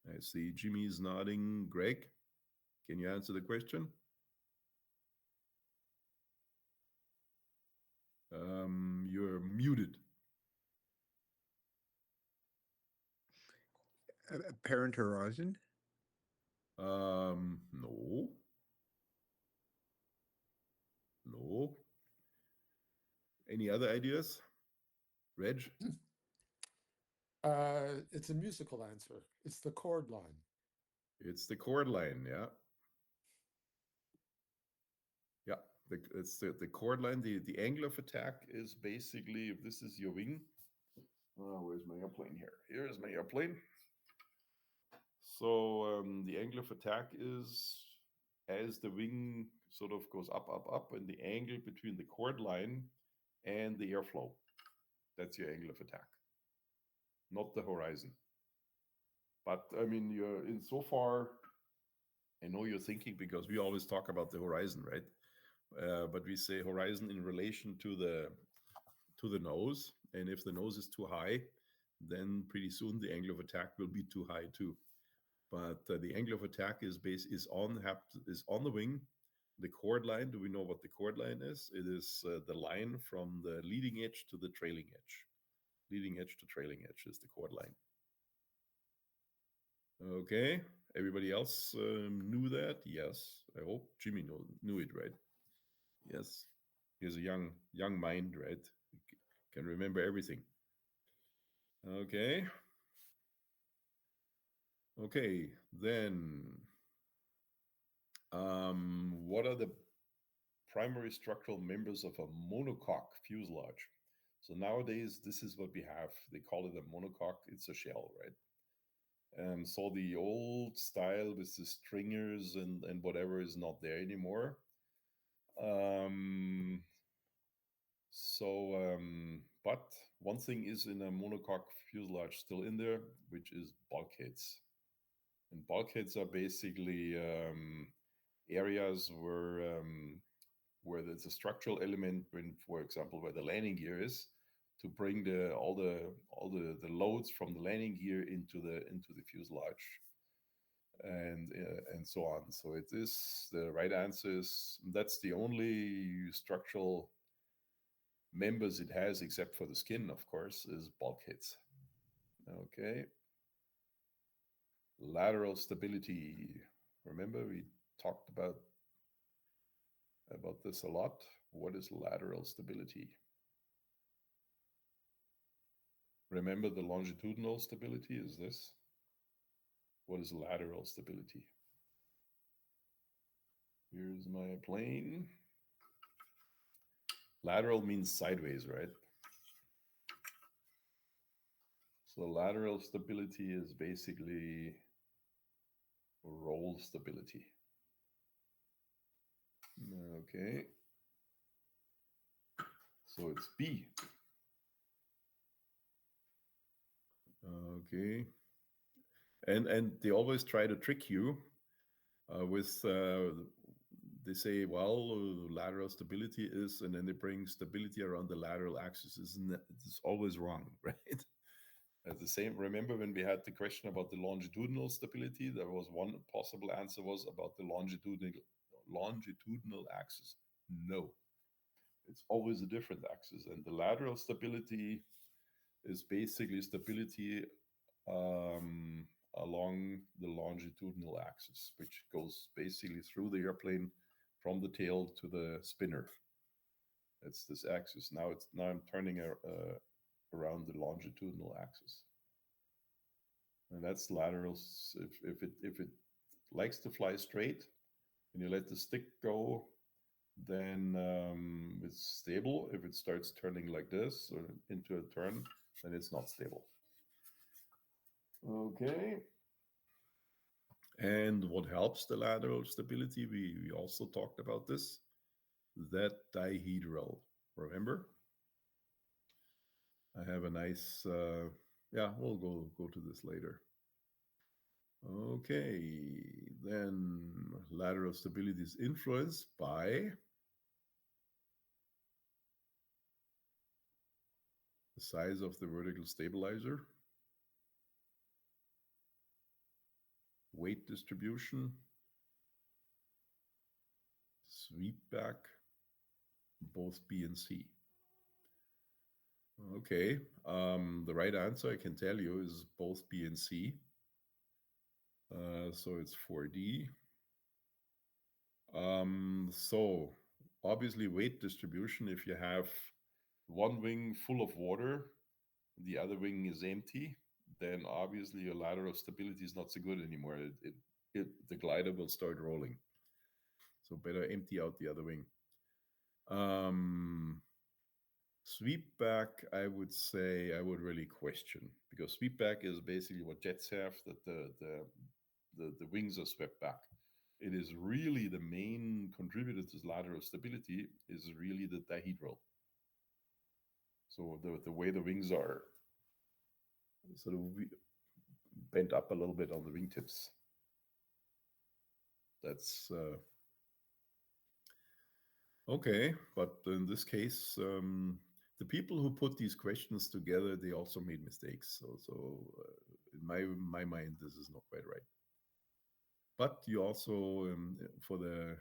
I see Jimmy's nodding. Greg, can you answer the question? You're muted. Apparent horizon. No. No. Any other ideas? Reg? It's a musical answer. It's the chord line. It's the chord line, yeah. Yeah, it's the chord line. The angle of attack is basically, if this is your wing. Where's my airplane here? Here's my airplane. So the angle of attack is as the wing sort of goes up, up, up, and the angle between the chord line and the airflow. That's your angle of attack, not the horizon. But I mean, you're in so far. I know you're thinking because we always talk about the horizon, right? But we say horizon in relation to the nose, and if the nose is too high, then pretty soon the angle of attack will be too high too. But the angle of attack is on the wing. The chord line. Do we know what the chord line is? It is the line from the leading edge to the trailing edge. Leading edge to trailing edge is the chord line. Okay, everybody else knew that? Yes, I hope Jimmy knew it, right? Yes, he's a young mind, right? Can remember everything. Okay. Okay, then what are the primary structural members of a monocoque fuselage? So nowadays, this is what we have. They call it a monocoque. It's a shell, right? So the old style with the stringers and whatever is not there anymore. But one thing is in a monocoque fuselage still in there, which is bulkheads. And bulkheads are basically areas where there's a structural element, when, for example, where the landing gear is, to bring all the loads from the landing gear into the fuselage, and so on. So it is the right answer is that's the only structural members it has, except for the skin, of course, is bulkheads. Okay. Lateral stability. Remember we talked about this a lot. What is lateral stability? Remember the longitudinal stability is this. What is lateral stability? Here's my plane. Lateral means sideways, right? So lateral stability is basically roll stability. Okay. So it's B. Okay. And they always try to trick you with they say, well, lateral stability is, and then they bring stability around the lateral axis. It's always wrong, right? The same. Remember when we had the question about the longitudinal stability? There was one possible answer was about the longitudinal axis. No, it's always a different axis, and the lateral stability is basically stability along the longitudinal axis, which goes basically through the airplane from the tail to the spinner. It's this axis. Now I'm turning around the longitudinal axis, and that's lateral. If it likes to fly straight, and you let the stick go, then it's stable. If it starts turning like this or into a turn, then it's not stable. Okay. And what helps the lateral stability? We also talked about this. That dihedral. Remember? I have a nice. Yeah, we'll go to this later. Okay, then lateral stability is influenced by the size of the vertical stabilizer, weight distribution, sweep back, both B and C. Okay, the right answer I can tell you is both B and C. So it's 4D. So obviously weight distribution, if you have one wing full of water, the other wing is empty, then obviously your lateral stability is not so good anymore. The glider will start rolling. So better empty out the other wing. Sweep back, I would say I would really question, because sweep back is basically what jets have, that the wings are swept back. It is really the main contributor to lateral stability is really the dihedral. So the way the wings are sort of bent up a little bit on the wingtips. That's okay, but in this case, the people who put these questions together, they also made mistakes. So in my mind, this is not quite right. But you also for the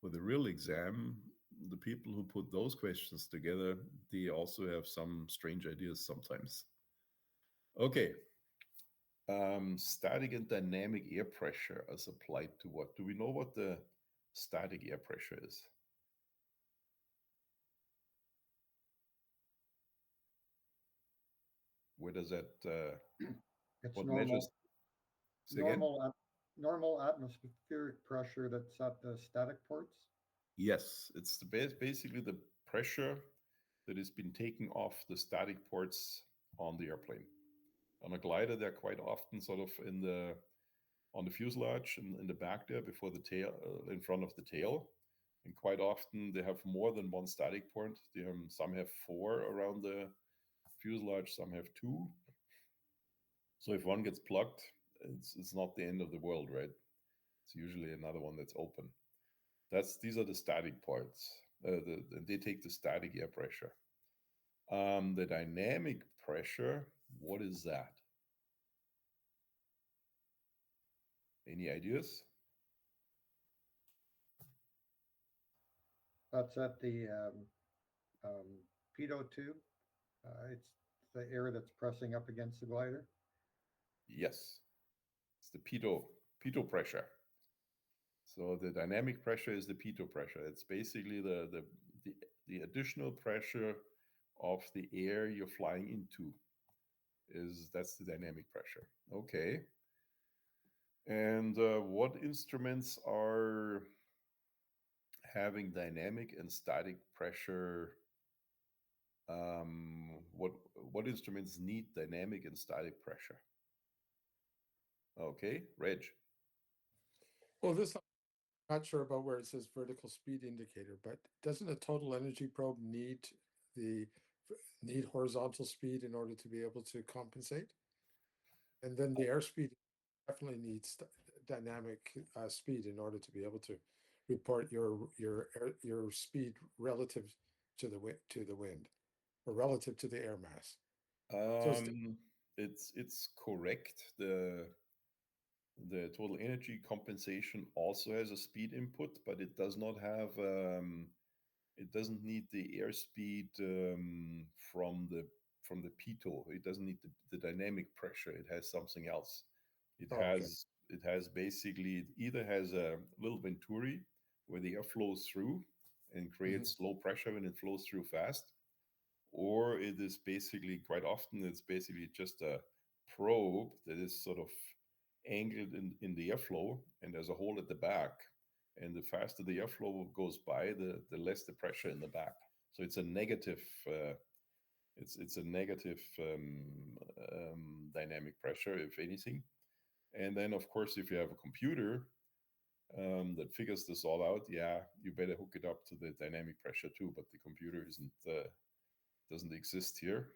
real exam, the people who put those questions together, they also have some strange ideas sometimes. Okay. Static and dynamic air pressure as applied to what? Do we know what the static air pressure is? Where does that? It's What normal. measures? Say again? Normal atmospheric pressure that's at the static ports. Yes, it's basically the pressure that has been taken off the static ports on the airplane. On a glider, they're quite often sort of on the fuselage in the back there before the tail, in front of the tail. And quite often they have more than one static port. Some have 4 around the fuselage, some have 2. So if one gets plugged, it's not the end of the world, right? It's usually another one that's open. These are the static parts. They take the static air pressure. The dynamic pressure, what is that? Any ideas? That's at the pitot tube. It's the air that's pressing up against the glider. Yes, it's the pitot pressure. So the dynamic pressure is the pitot pressure. It's basically the additional pressure of the air you're flying into. That's the dynamic pressure. Okay. And what instruments having dynamic and static pressure. What instruments need dynamic and static pressure? Okay, Reg. Well, this I'm not sure about where it says vertical speed indicator, but doesn't a total energy probe the need horizontal speed in order to be able to compensate? And then the airspeed definitely needs dynamic speed in order to be able to report your speed relative to the wind or relative to the air mass. So It's correct. The total energy compensation also has a speed input, but it does not have it doesn't need the airspeed from the pitot. It doesn't need the dynamic pressure. It has something else. It okay. has basically, it either has a little venturi where the air flows through and creates low pressure when it flows through fast, or it is basically, quite often it's basically just a probe that is sort of angled in the airflow, and there's a hole at the back, and the faster the airflow goes by, the less the pressure in the back. So it's a negative it's a negative dynamic pressure, if anything. And then of course, if you have a computer that figures this all out, yeah, you better hook it up to the dynamic pressure too, but the computer doesn't exist here.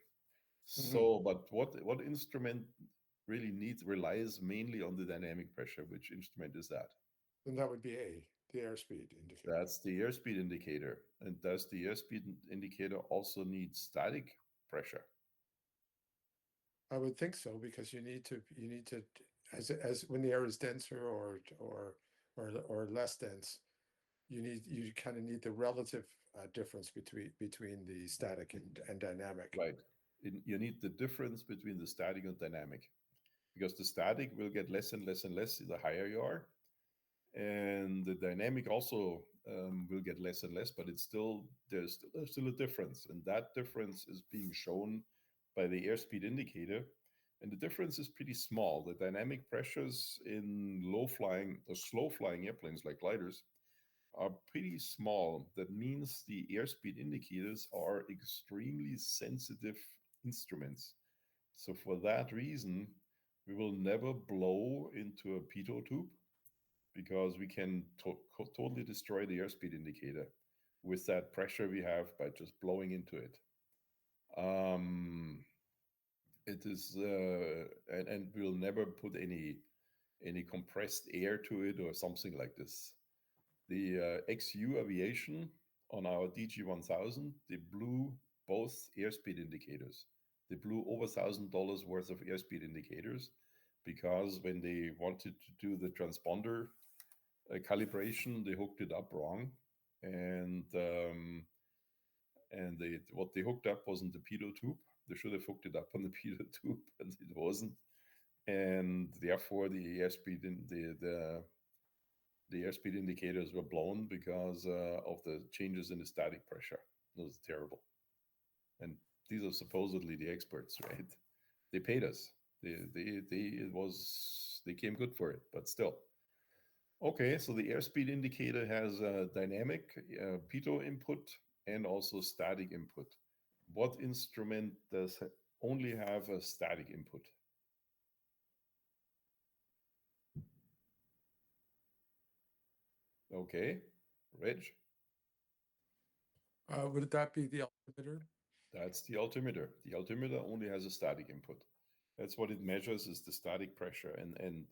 So, but what instrument really relies mainly on the dynamic pressure? Which instrument is that? Then that would be the airspeed indicator. That's the airspeed indicator. And does the airspeed indicator also need static pressure? I would think so, because you need to as when the air is denser or less dense, you kind of need the relative difference between the static and dynamic. Right. You need the difference between the static and dynamic, because the static will get less and less and less the higher you are, and the dynamic also will get less and less, but it's still there's still a difference, and that difference is being shown by the airspeed indicator. And the difference is pretty small. The dynamic pressures in low flying or slow flying airplanes like gliders are pretty small. That means the airspeed indicators are extremely sensitive instruments. So for that reason, we will never blow into a pitot tube, because we can totally destroy the airspeed indicator with that pressure we have by just blowing into it. It is, and we'll never put any compressed air to it or something like this. The XU Aviation on our DG1000, they blew both airspeed indicators. They blew over $1,000 worth of airspeed indicators, because when they wanted to do the transponder calibration, they hooked it up wrong, and what they hooked up wasn't the pitot tube. They should have hooked it up on the pitot tube, and it wasn't, and therefore the airspeed in the airspeed indicators were blown because of the changes in the static pressure. It was terrible. And these are supposedly the experts, right? They paid us. They came good for it, but still. Okay, so the airspeed indicator has a dynamic pitot input and also static input. What instrument does only have a static input? Okay, Reg? Would that be the altimeter? That's the altimeter. The altimeter only has a static input. That's what it measures, is the static pressure, and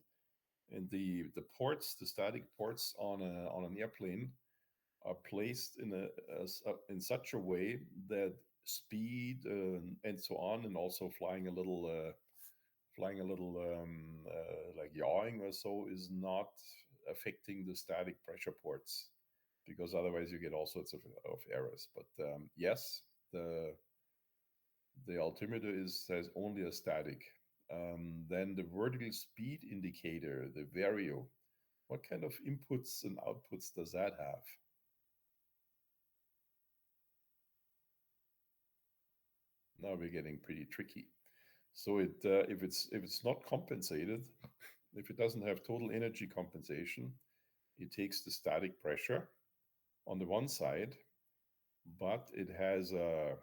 the ports, the static ports on an airplane are placed in such a way that speed and so on, and also flying a little like yawing or so, is not affecting the static pressure ports, because otherwise you get all sorts of errors. But yes, the altimeter has only a static. Then the vertical speed indicator, the vario, what kind of inputs and outputs does that have? Now we're getting pretty tricky. So if it's not compensated, if it doesn't have total energy compensation, it takes the static pressure on the one side, but it has a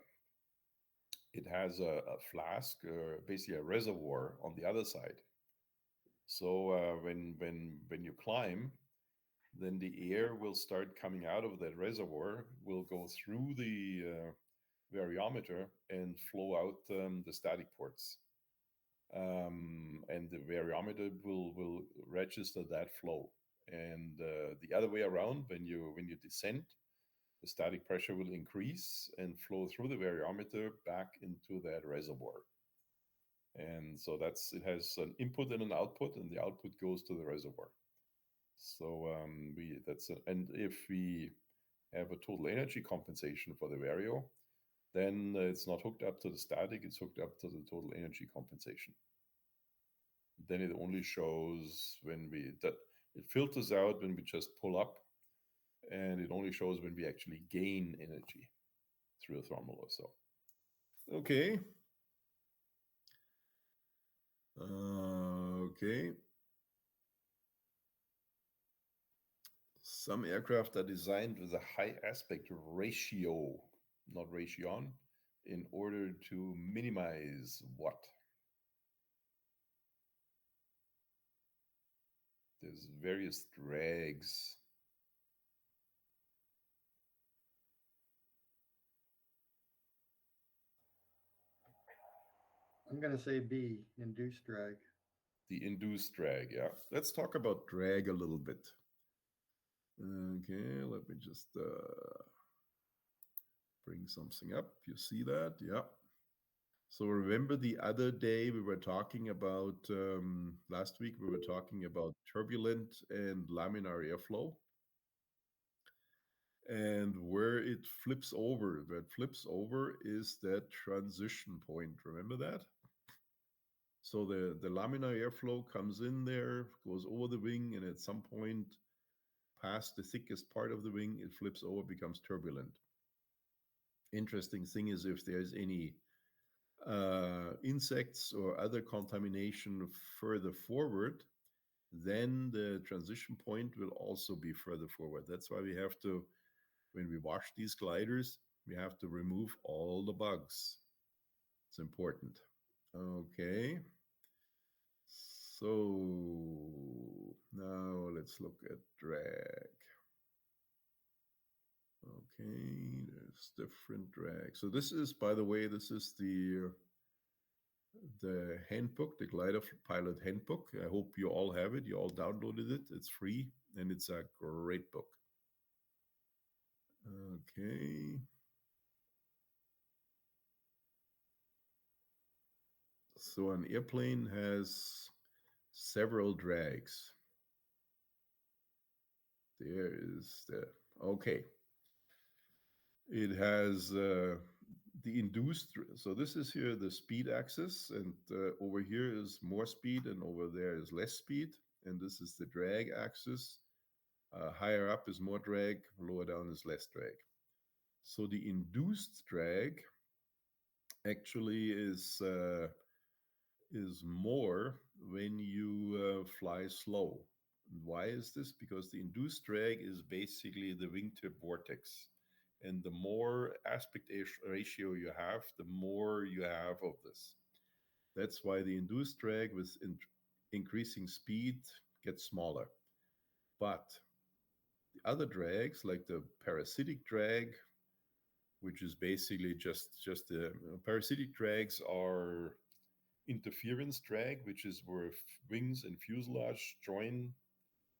flask, basically a reservoir on the other side. So when you climb, then the air will start coming out of that reservoir, will go through the variometer and flow out the static ports. And the variometer will register that flow. And the other way around, when you descend, the static pressure will increase and flow through the variometer back into that reservoir. And so it has an input and an output, and the output goes to the reservoir. So and if we have a total energy compensation for the vario, then it's not hooked up to the static, it's hooked up to the total energy compensation. Then it only shows it filters out when we just pull up, and it only shows when we actually gain energy through a thermal or so. Okay. Okay. Some aircraft are designed with a high aspect ratio, not ration, in order to minimize what? There's various drags. I'm going to say B, induced drag. The induced drag, yeah. Let's talk about drag a little bit. Okay, let me just bring something up. You see that? Yeah. So remember the other day we were talking about, last week we were talking about turbulent and laminar airflow. And where it flips over, is that transition point. Remember that? So the laminar airflow comes in there, goes over the wing, and at some point past the thickest part of the wing, it flips over, becomes turbulent. Interesting thing is if there's any insects or other contamination further forward, then the transition point will also be further forward. That's why we have to, when we wash these gliders, we have to remove all the bugs. It's important. Okay. So now let's look at drag. Okay, there's different drag. So this is, by the way, this is the handbook, the Glider Pilot Handbook. I hope you all have it. You all downloaded it. It's free and it's a great book. Okay. So an airplane has several drags. There is okay. It has the induced, so this is here the speed axis, and over here is more speed, and over there is less speed, and this is the drag axis. Higher up is more drag, lower down is less drag. So the induced drag actually is more when you fly slow. Why is this? Because the induced drag is basically the wingtip vortex. And the more aspect ratio you have, the more you have of this. That's why the induced drag with increasing speed gets smaller. But the other drags, like the parasitic drag, which is basically just the parasitic drags are interference drag, which is where wings and fuselage join,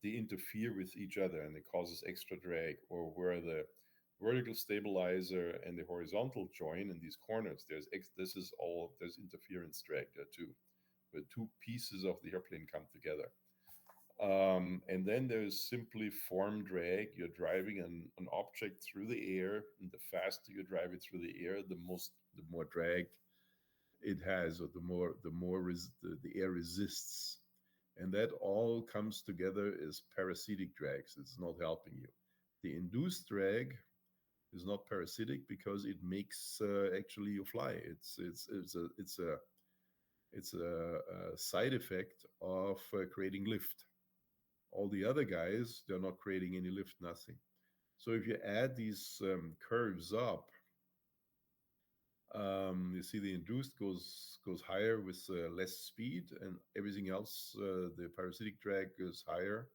they interfere with each other and it causes extra drag, or where the vertical stabilizer and the horizontal join in these corners, there's interference drag there too, where two pieces of the airplane come together. And then there's simply form drag. You're driving an object through the air, and the faster you drive it through the air, the more drag it has, or the more the air resists. And that all comes together as parasitic drags. It's not helping you. The induced drag is not parasitic because it makes actually you fly. It's a side effect of creating lift. All the other guys, they're not creating any lift, nothing. So if you add these curves up, you see the induced goes higher with less speed, and everything else, the parasitic drag goes higher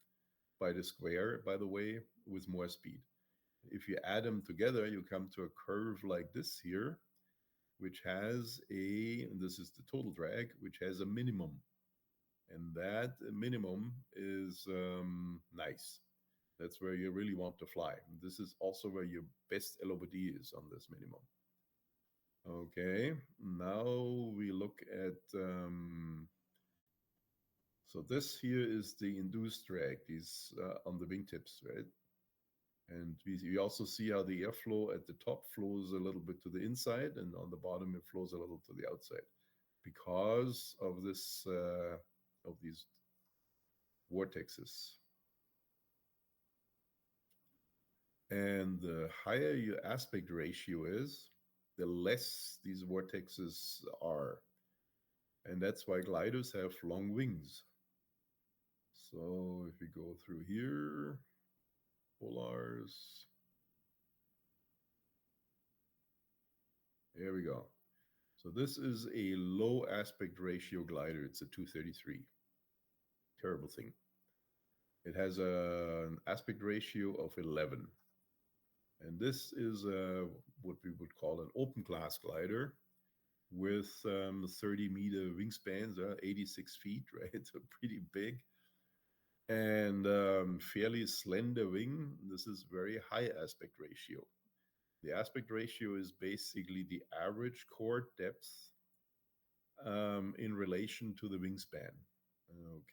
by the square, by the way, with more speed. If you add them together, you come to a curve like this here, which has this is the total drag, which has a minimum. And that minimum is nice. That's where you really want to fly. This is also where your best LOBD is on this minimum. Okay, now we look at, so this here is the induced drag, these on the wingtips, right? And we also see how the airflow at the top flows a little bit to the inside, and on the bottom it flows a little to the outside because of this, of these vortexes. And the higher your aspect ratio is, the less these vortexes are. And that's why gliders have long wings. So if we go through here, polars, there we go. So this is a low aspect ratio glider. It's a 233. Terrible thing. It has an aspect ratio of 11. And this is what we would call an open class glider with 30-meter wingspans, 86 feet, right? So pretty big. And fairly slender wing. This is very high aspect ratio. The aspect ratio is basically the average chord depth in relation to the wingspan.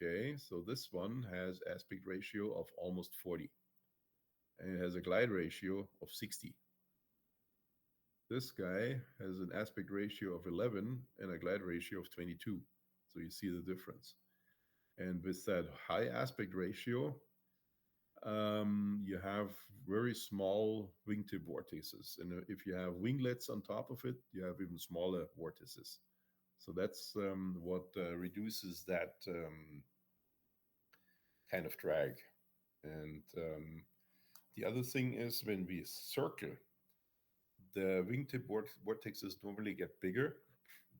Okay, so this one has aspect ratio of almost 40. And it has a glide ratio of 60. This guy has an aspect ratio of 11 and a glide ratio of 22. So you see the difference. And with that high aspect ratio, you have very small wingtip vortices. And if you have winglets on top of it, you have even smaller vortices. So that's what reduces that kind of drag. And the other thing is when we circle, the wingtip vortexes normally get bigger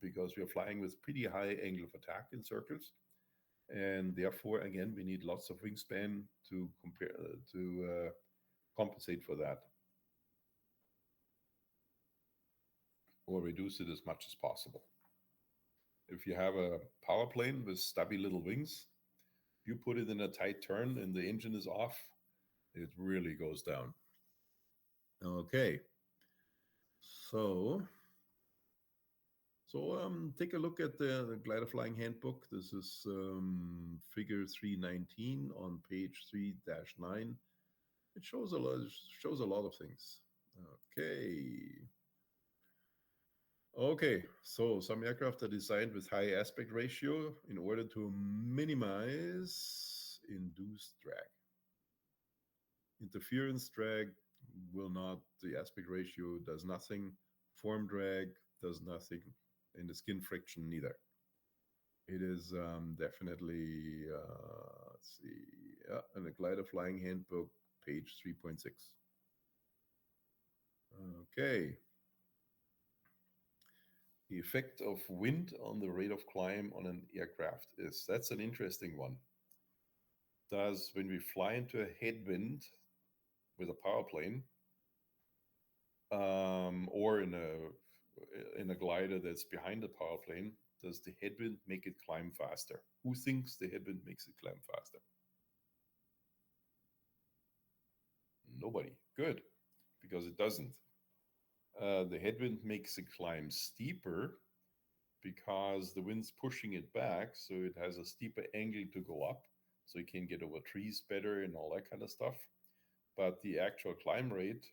because we are flying with pretty high angle of attack in circles. And therefore, again, we need lots of wingspan to compensate for that, or reduce it as much as possible. If you have a power plane with stubby little wings, you put it in a tight turn and the engine is off, it really goes down. Okay, so take a look at the Glider Flying Handbook. This is figure 319 on page 3-9. It shows a lot of things. Okay, so some aircraft are designed with high aspect ratio in order to minimize induced drag. Interference drag will not, the aspect ratio does nothing. Form drag does nothing, and the skin friction neither. It is definitely, let's see, in the Glider Flying Handbook, page 3.6. Okay. The effect of wind on the rate of climb on an aircraft that's an interesting one. Does, when we fly into a headwind with a power plane, or in a glider that's behind the power plane, does the headwind make it climb faster? Who thinks the headwind makes it climb faster? Nobody. Good, because it doesn't. The headwind makes it climb steeper because the wind's pushing it back, so it has a steeper angle to go up, so you can get over trees better and all that kind of stuff. But the actual climb rate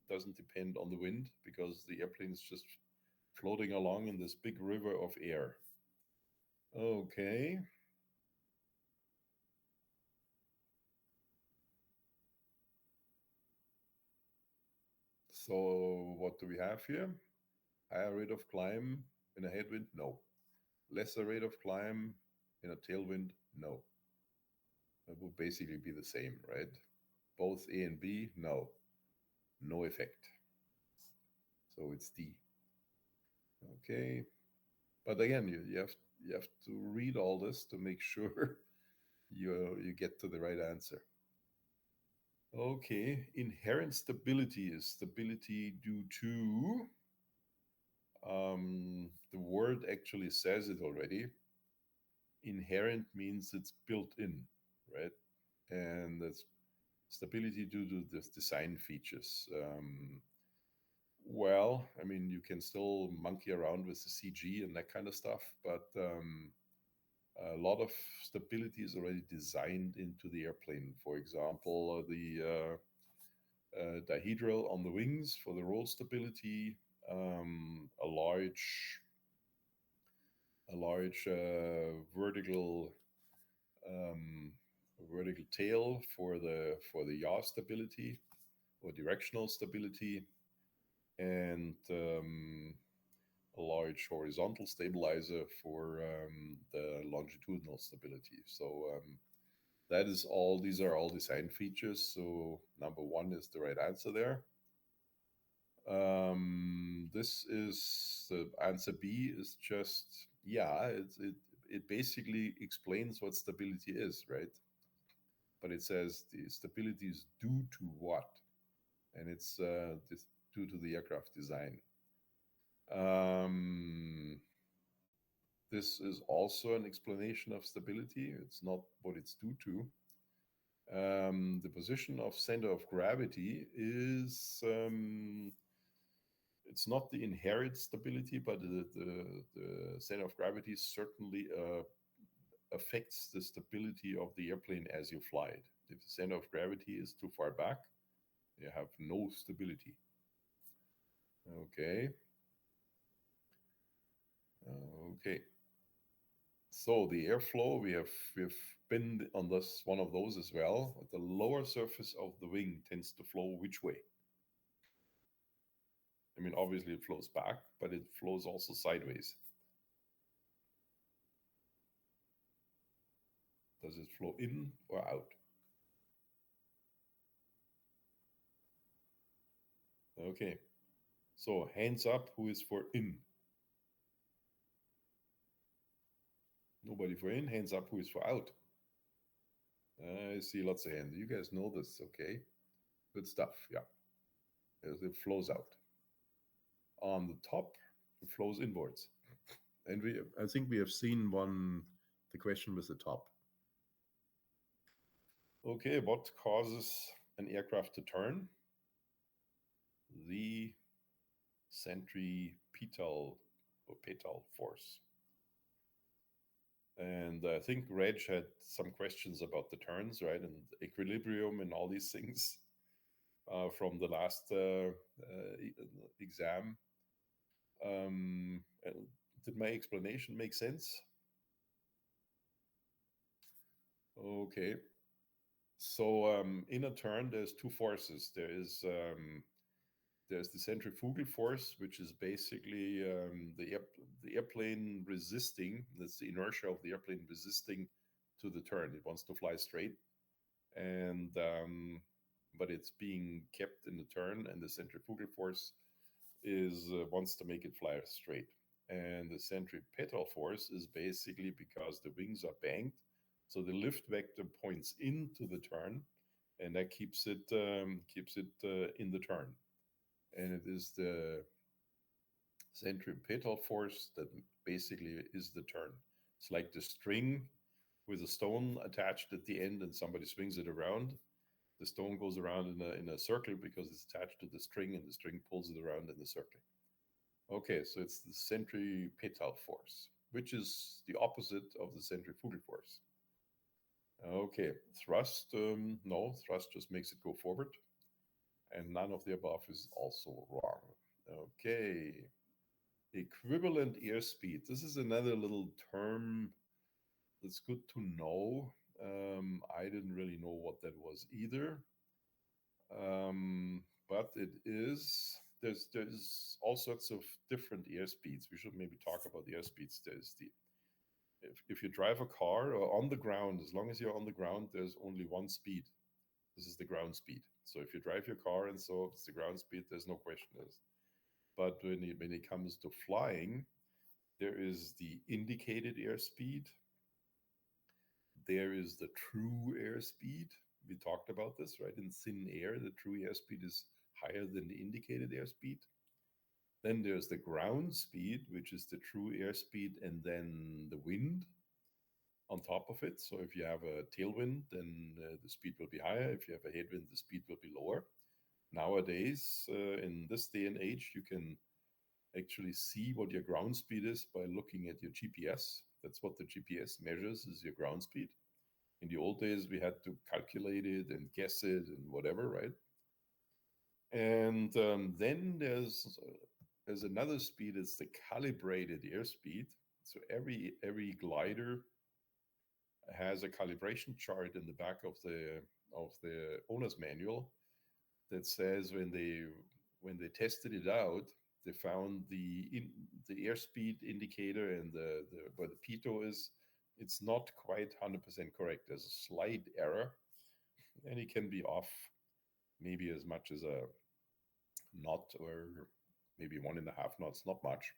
doesn't depend on the wind because the airplane is just floating along in this big river of air. Okay. So what do we have here? Higher rate of climb in a headwind? No. Lesser rate of climb in a tailwind? No. That would basically be the same, right? Both A and B? No. no effect. So it's D. Okay. But again, you have to read all this to make sure you get to the right answer. Okay, inherent stability is stability due to, the word actually says it already. Inherent means it's built in, right? And that's stability due to this design features. Well, I mean, you can still monkey around with the CG and that kind of stuff, but a lot of stability is already designed into the airplane. For example, the dihedral on the wings for the roll stability, a large um, vertical tail for the yaw stability or directional stability, and a large horizontal stabilizer for the longitudinal stability. So that is all. These are all design features. So number one is the right answer there. This is the answer B. Is just, yeah. It basically explains what stability is, right? But it says the stability is due to what, and it's this due to the aircraft design. This is also an explanation of stability. It's not what it's due to. The position of center of gravity is, it's not the inherent stability, but the center of gravity certainly affects the stability of the airplane as you fly it. If the center of gravity is too far back, you have no stability. Okay. Okay. So the airflow, we've been on this one of those as well. The lower surface of the wing tends to flow which way? I mean, obviously it flows back, but it flows also sideways. Does it flow in or out? Okay. So hands up, who is for in? Nobody for in. Hands up, who is for out? I see lots of hands. You guys know this, okay? Good stuff, yeah. As it flows out. On the top, it flows inwards. And I think we have seen the question with the top. Okay, what causes an aircraft to turn? The centripetal or petal force. And I think Reg had some questions about the turns, right? And equilibrium and all these things from the last exam. Did my explanation make sense? Okay. So in a turn, there's two forces. There's the centrifugal force, which is basically the airplane resisting. That's the inertia of the airplane resisting to the turn. It wants to fly straight, and but it's being kept in the turn, and the centrifugal force is wants to make it fly straight. And the centripetal force is basically because the wings are banked, so the lift vector points into the turn, and that keeps it in the turn. And it is the centripetal force that basically is the turn. It's like the string with a stone attached at the end, and somebody swings it around. The stone goes around in a circle because it's attached to the string, and the string pulls it around in the circle. Okay, so it's the centripetal force, which is the opposite of the centrifugal force. Okay, thrust, no, thrust just makes it go forward. And none of the above is also wrong. Okay, equivalent airspeed. This is another little term that's good to know. I didn't really know what that was either. But it is, there's all sorts of different airspeeds. We should maybe talk about the airspeeds. There's if you drive a car or on the ground, as long as you're on the ground, there's only one speed. This is the ground speed. So if you drive your car and so it's the ground speed, there's no question. But when it comes to flying, there is the indicated airspeed. There is the true airspeed. We talked about this, right? In thin air, the true airspeed is higher than the indicated airspeed. Then there's the ground speed, which is the true airspeed, and then the wind on top of it. So if you have a tailwind, then the speed will be higher. If you have a headwind, the speed will be lower. Nowadays, in this day and age, you can actually see what your ground speed is by looking at your GPS. That's what the GPS measures, is your ground speed. In the old days, we had to calculate it and guess it and whatever, right? And then there's another speed. It's the calibrated airspeed. So every glider has a calibration chart in the back of the owner's manual that says when they tested it out, they found the airspeed indicator and where the pitot is, it's not quite 100% correct. There's a slight error, and it can be off maybe as much as a knot or maybe 1.5 knots, not much.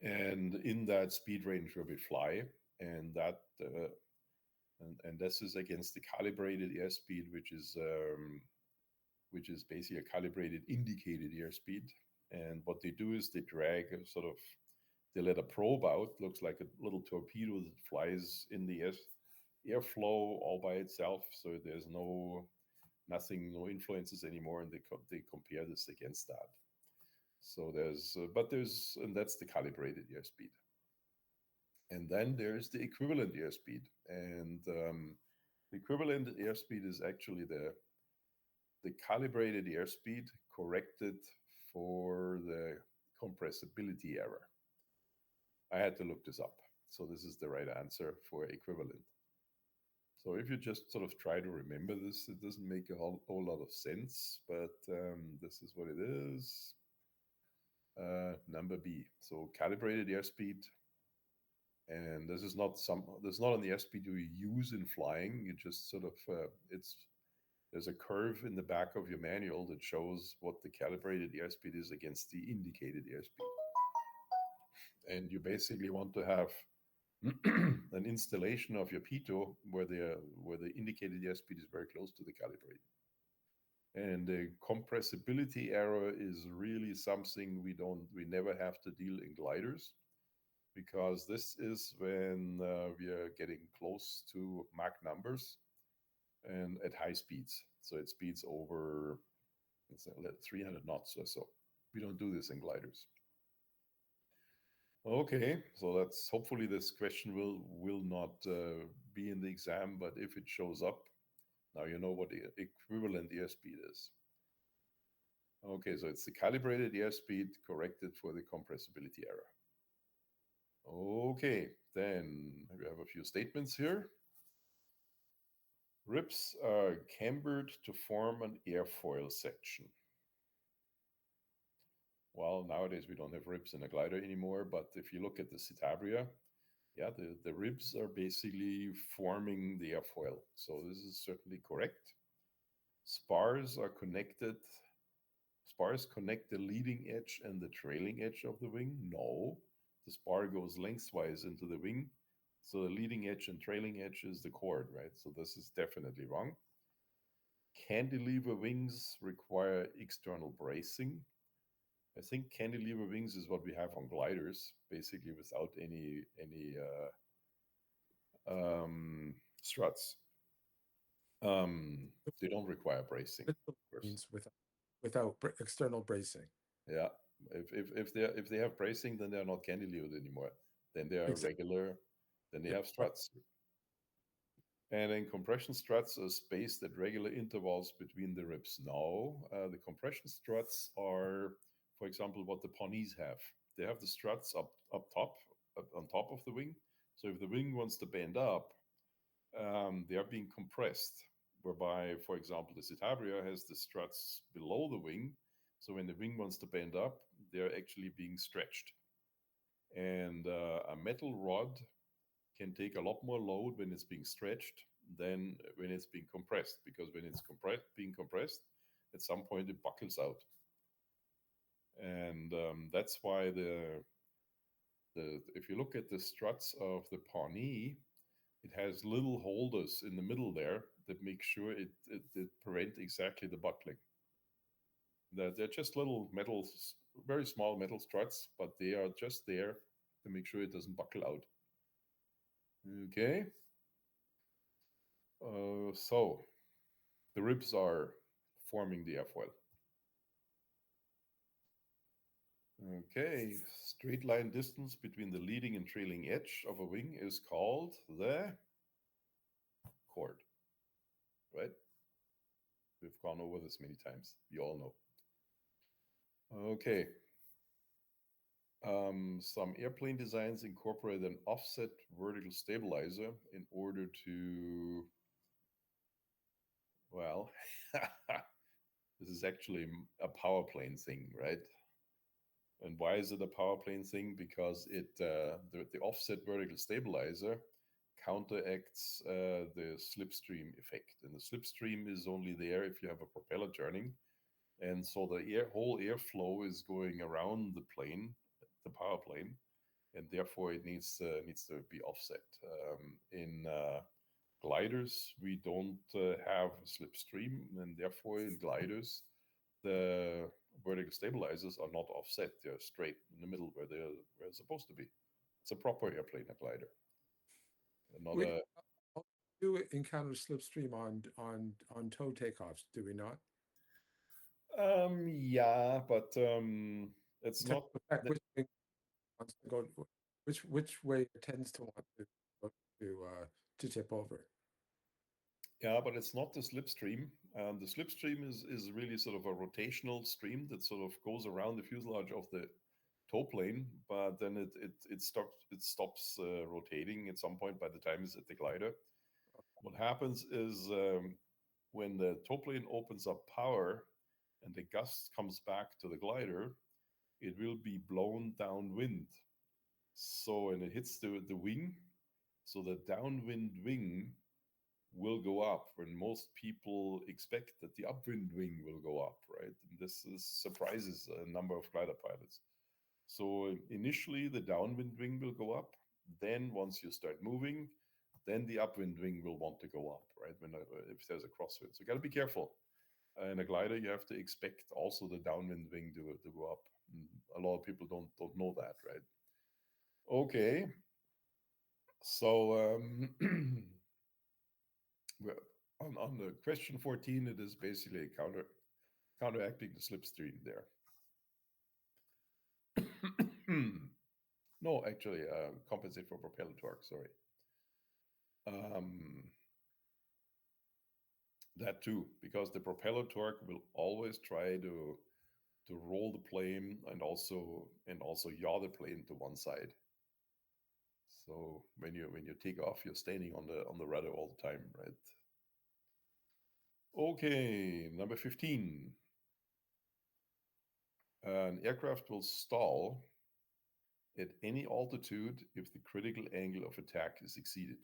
And in that speed range where we fly, and that and this is against the calibrated airspeed, which is basically a calibrated indicated airspeed. And what they do is they drag they let a probe out, looks like a little torpedo that flies in the airflow all by itself. So there's no influences anymore, and they compare this against that. So and that's the calibrated airspeed. And then there's the equivalent airspeed, and the equivalent airspeed is actually the calibrated airspeed corrected for the compressibility error. I had to look this up. So this is the right answer for equivalent. So if you just sort of try to remember this, it doesn't make a whole lot of sense, but this is what it is. Number B. So calibrated airspeed. And this is not on the airspeed you use in flying. You just sort of, there's a curve in the back of your manual that shows what the calibrated airspeed is against the indicated airspeed. And you basically want to have an installation of your pitot where the indicated airspeed is very close to the calibrated. And the compressibility error is really something we never have to deal in gliders, because this is when we are getting close to Mach numbers and at high speeds. So at speeds over 300 knots or so. We don't do this in gliders. Okay, so that's hopefully this question will not be in the exam, but if it shows up, now you know what the equivalent airspeed is. Okay, so it's the calibrated airspeed corrected for the compressibility error. Okay, then we have a few statements here. Ribs are cambered to form an airfoil section. Well, nowadays we don't have ribs in a glider anymore, but if you look at the Citabria, yeah, the ribs are basically forming the airfoil. So this is certainly correct. Spars connect the leading edge and the trailing edge of the wing. No, the spar goes lengthwise into the wing. So the leading edge and trailing edge is the cord, right? So this is definitely wrong. Cantilever wings require external bracing. I think cantilever wings is what we have on gliders, basically without any struts. They don't require bracing. Means without external bracing. Yeah, if they have bracing, then they're not cantilevered anymore. Then they are regular. Then they have struts. And then compression struts are spaced at regular intervals between the ribs. Now, the compression struts are, for example, what the Pawnees have. They have the struts up top, on top of the wing. So if the wing wants to bend up, they are being compressed. Whereby, for example, the Citabria has the struts below the wing. So when the wing wants to bend up, they're actually being stretched. And a metal rod can take a lot more load when it's being stretched than when it's being compressed, because when it's being compressed, at some point it buckles out. And that's why if you look at the struts of the Pawnee, it has little holders in the middle there that make sure it prevent exactly the buckling. They're just little metal, very small metal struts, but they are just there to make sure it doesn't buckle out. Okay. So the ribs are forming the airfoil. Okay, straight line distance between the leading and trailing edge of a wing is called the chord, right? We've gone over this many times. You all know. Okay. Some airplane designs incorporate an offset vertical stabilizer in order to, well, this is actually a power plane thing, right? And why is it a power plane thing? Because the offset vertical stabilizer counteracts the slipstream effect. And the slipstream is only there if you have a propeller turning. And so the whole airflow is going around the plane, the power plane, and therefore it needs to be offset. In gliders, we don't have a slipstream, and therefore in gliders, the vertical stabilizers are not offset; they're straight in the middle where they're supposed to be. It's a proper airplane, a glider. Not We a do encounter slipstream on tow takeoffs, do we not? yeah, but it's Tends not. to affect which wing wants to go, which way it tends to want to tip over. Yeah, but it's not the slipstream. The slipstream is really sort of a rotational stream that sort of goes around the fuselage of the tow plane, but then it stops rotating at some point by the time it's at the glider. What happens is when the tow plane opens up power and the gust comes back to the glider, it will be blown downwind. So, and it hits the wing, so the downwind wing will go up when most people expect that the upwind wing will go up, right? And this surprises a number of glider pilots. So initially the downwind wing will go up. Then once you start moving, then the upwind wing will want to go up, right? If there's a crosswind. So you got to be careful. In a glider, you have to expect also the downwind wing to go up. A lot of people don't know that, right? Okay. So on the question 14, it is basically counteracting the slipstream there. No, actually, compensate for propeller torque. Sorry. That too, because the propeller torque will always try to roll the plane and also yaw the plane to one side. So when you take off, you're standing on the rudder all the time, right? Okay, number 15. An aircraft will stall at any altitude if the critical angle of attack is exceeded.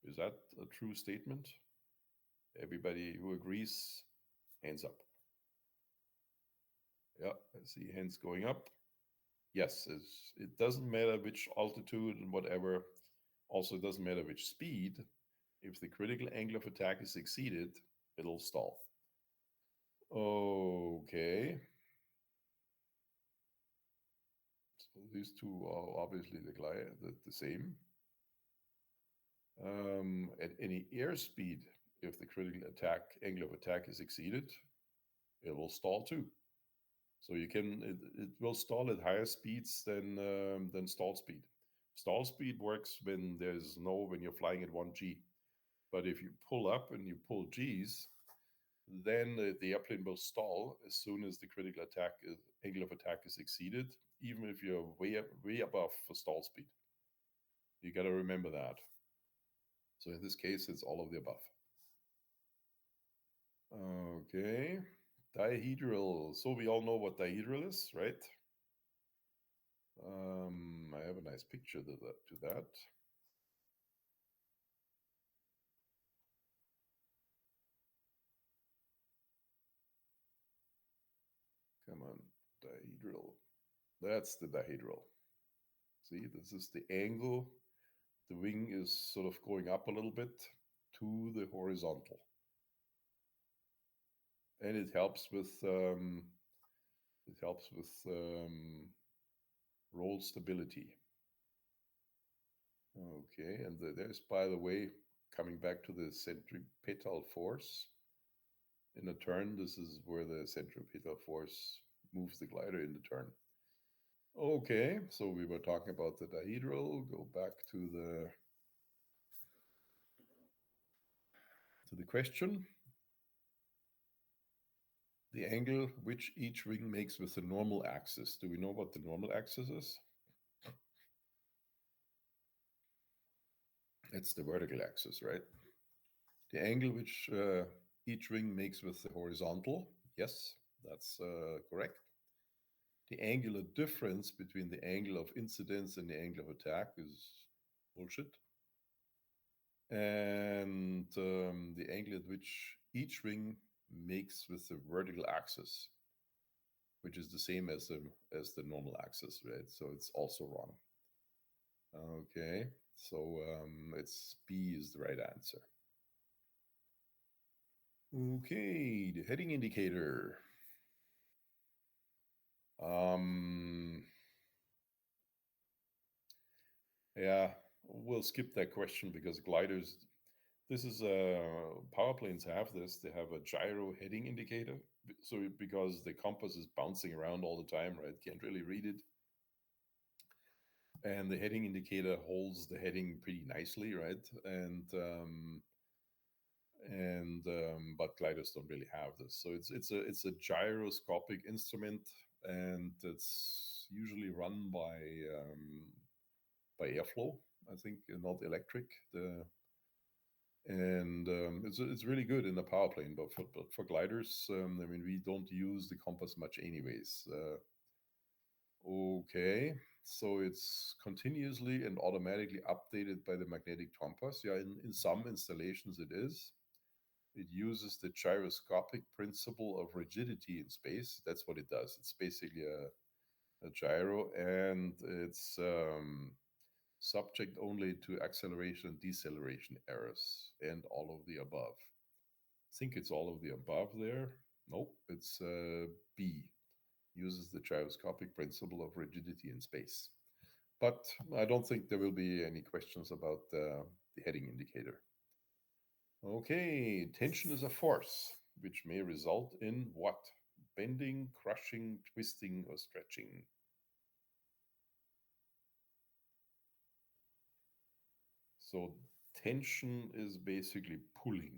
Is that a true statement? Everybody who agrees, hands up. Yeah, I see hands going up. Yes, it doesn't matter which altitude and whatever. Also, it doesn't matter which speed. If the critical angle of attack is exceeded, it'll stall. Okay. So these two are obviously the same. At any airspeed, if the critical angle of attack is exceeded, it will stall too. So it will stall at higher speeds than stall speed. Stall speed works when you're flying at 1G. But if you pull up and you pull Gs, then the airplane will stall as soon as the critical angle of attack is exceeded, even if you're way above for stall speed. You got to remember that. So in this case, it's all of the above. Okay, dihedral. So we all know what dihedral is, right? I have a nice picture to that. come on, dihedral. That's the dihedral. See, this is the angle. The wing is sort of going up a little bit to the horizontal. And it helps with roll stability. Okay, and there's, by the way, coming back to the centripetal force. In a turn, this is where the centripetal force moves the glider in the turn. Okay, so we were talking about the dihedral. Go back to the question. The angle which each wing makes with the normal axis. Do we know what the normal axis is? It's the vertical axis, right? The angle which each wing makes with the horizontal. Yes, that's correct. The angular difference between the angle of incidence and the angle of attack is bullshit. And the angle at which each wing makes with the vertical axis, which is the same as the normal axis, right? So it's also wrong. Okay, so it's B is the right answer. Okay, the heading indicator. Yeah, we'll skip that question because gliders, this is power planes have this. They have a gyro heading indicator. So because the compass is bouncing around all the time, right? Can't really read it. And the heading indicator holds the heading pretty nicely, right? But gliders don't really have this. So it's a gyroscopic instrument, and it's usually run by airflow, I think, not electric. It's really good in the power plane, but for gliders, I mean, we don't use the compass much anyways. Okay, so it's continuously and automatically updated by the magnetic compass. Yeah, in some installations it is. It uses the gyroscopic principle of rigidity in space. That's what it does. It's basically a gyro, and it's subject only to acceleration and deceleration errors and all of the above. I think it's all of the above there. Nope, it's B. Uses the gyroscopic principle of rigidity in space. But I don't think there will be any questions about the heading indicator. Okay, tension is a force which may result in what? Bending, crushing, twisting, or stretching. So tension is basically pulling.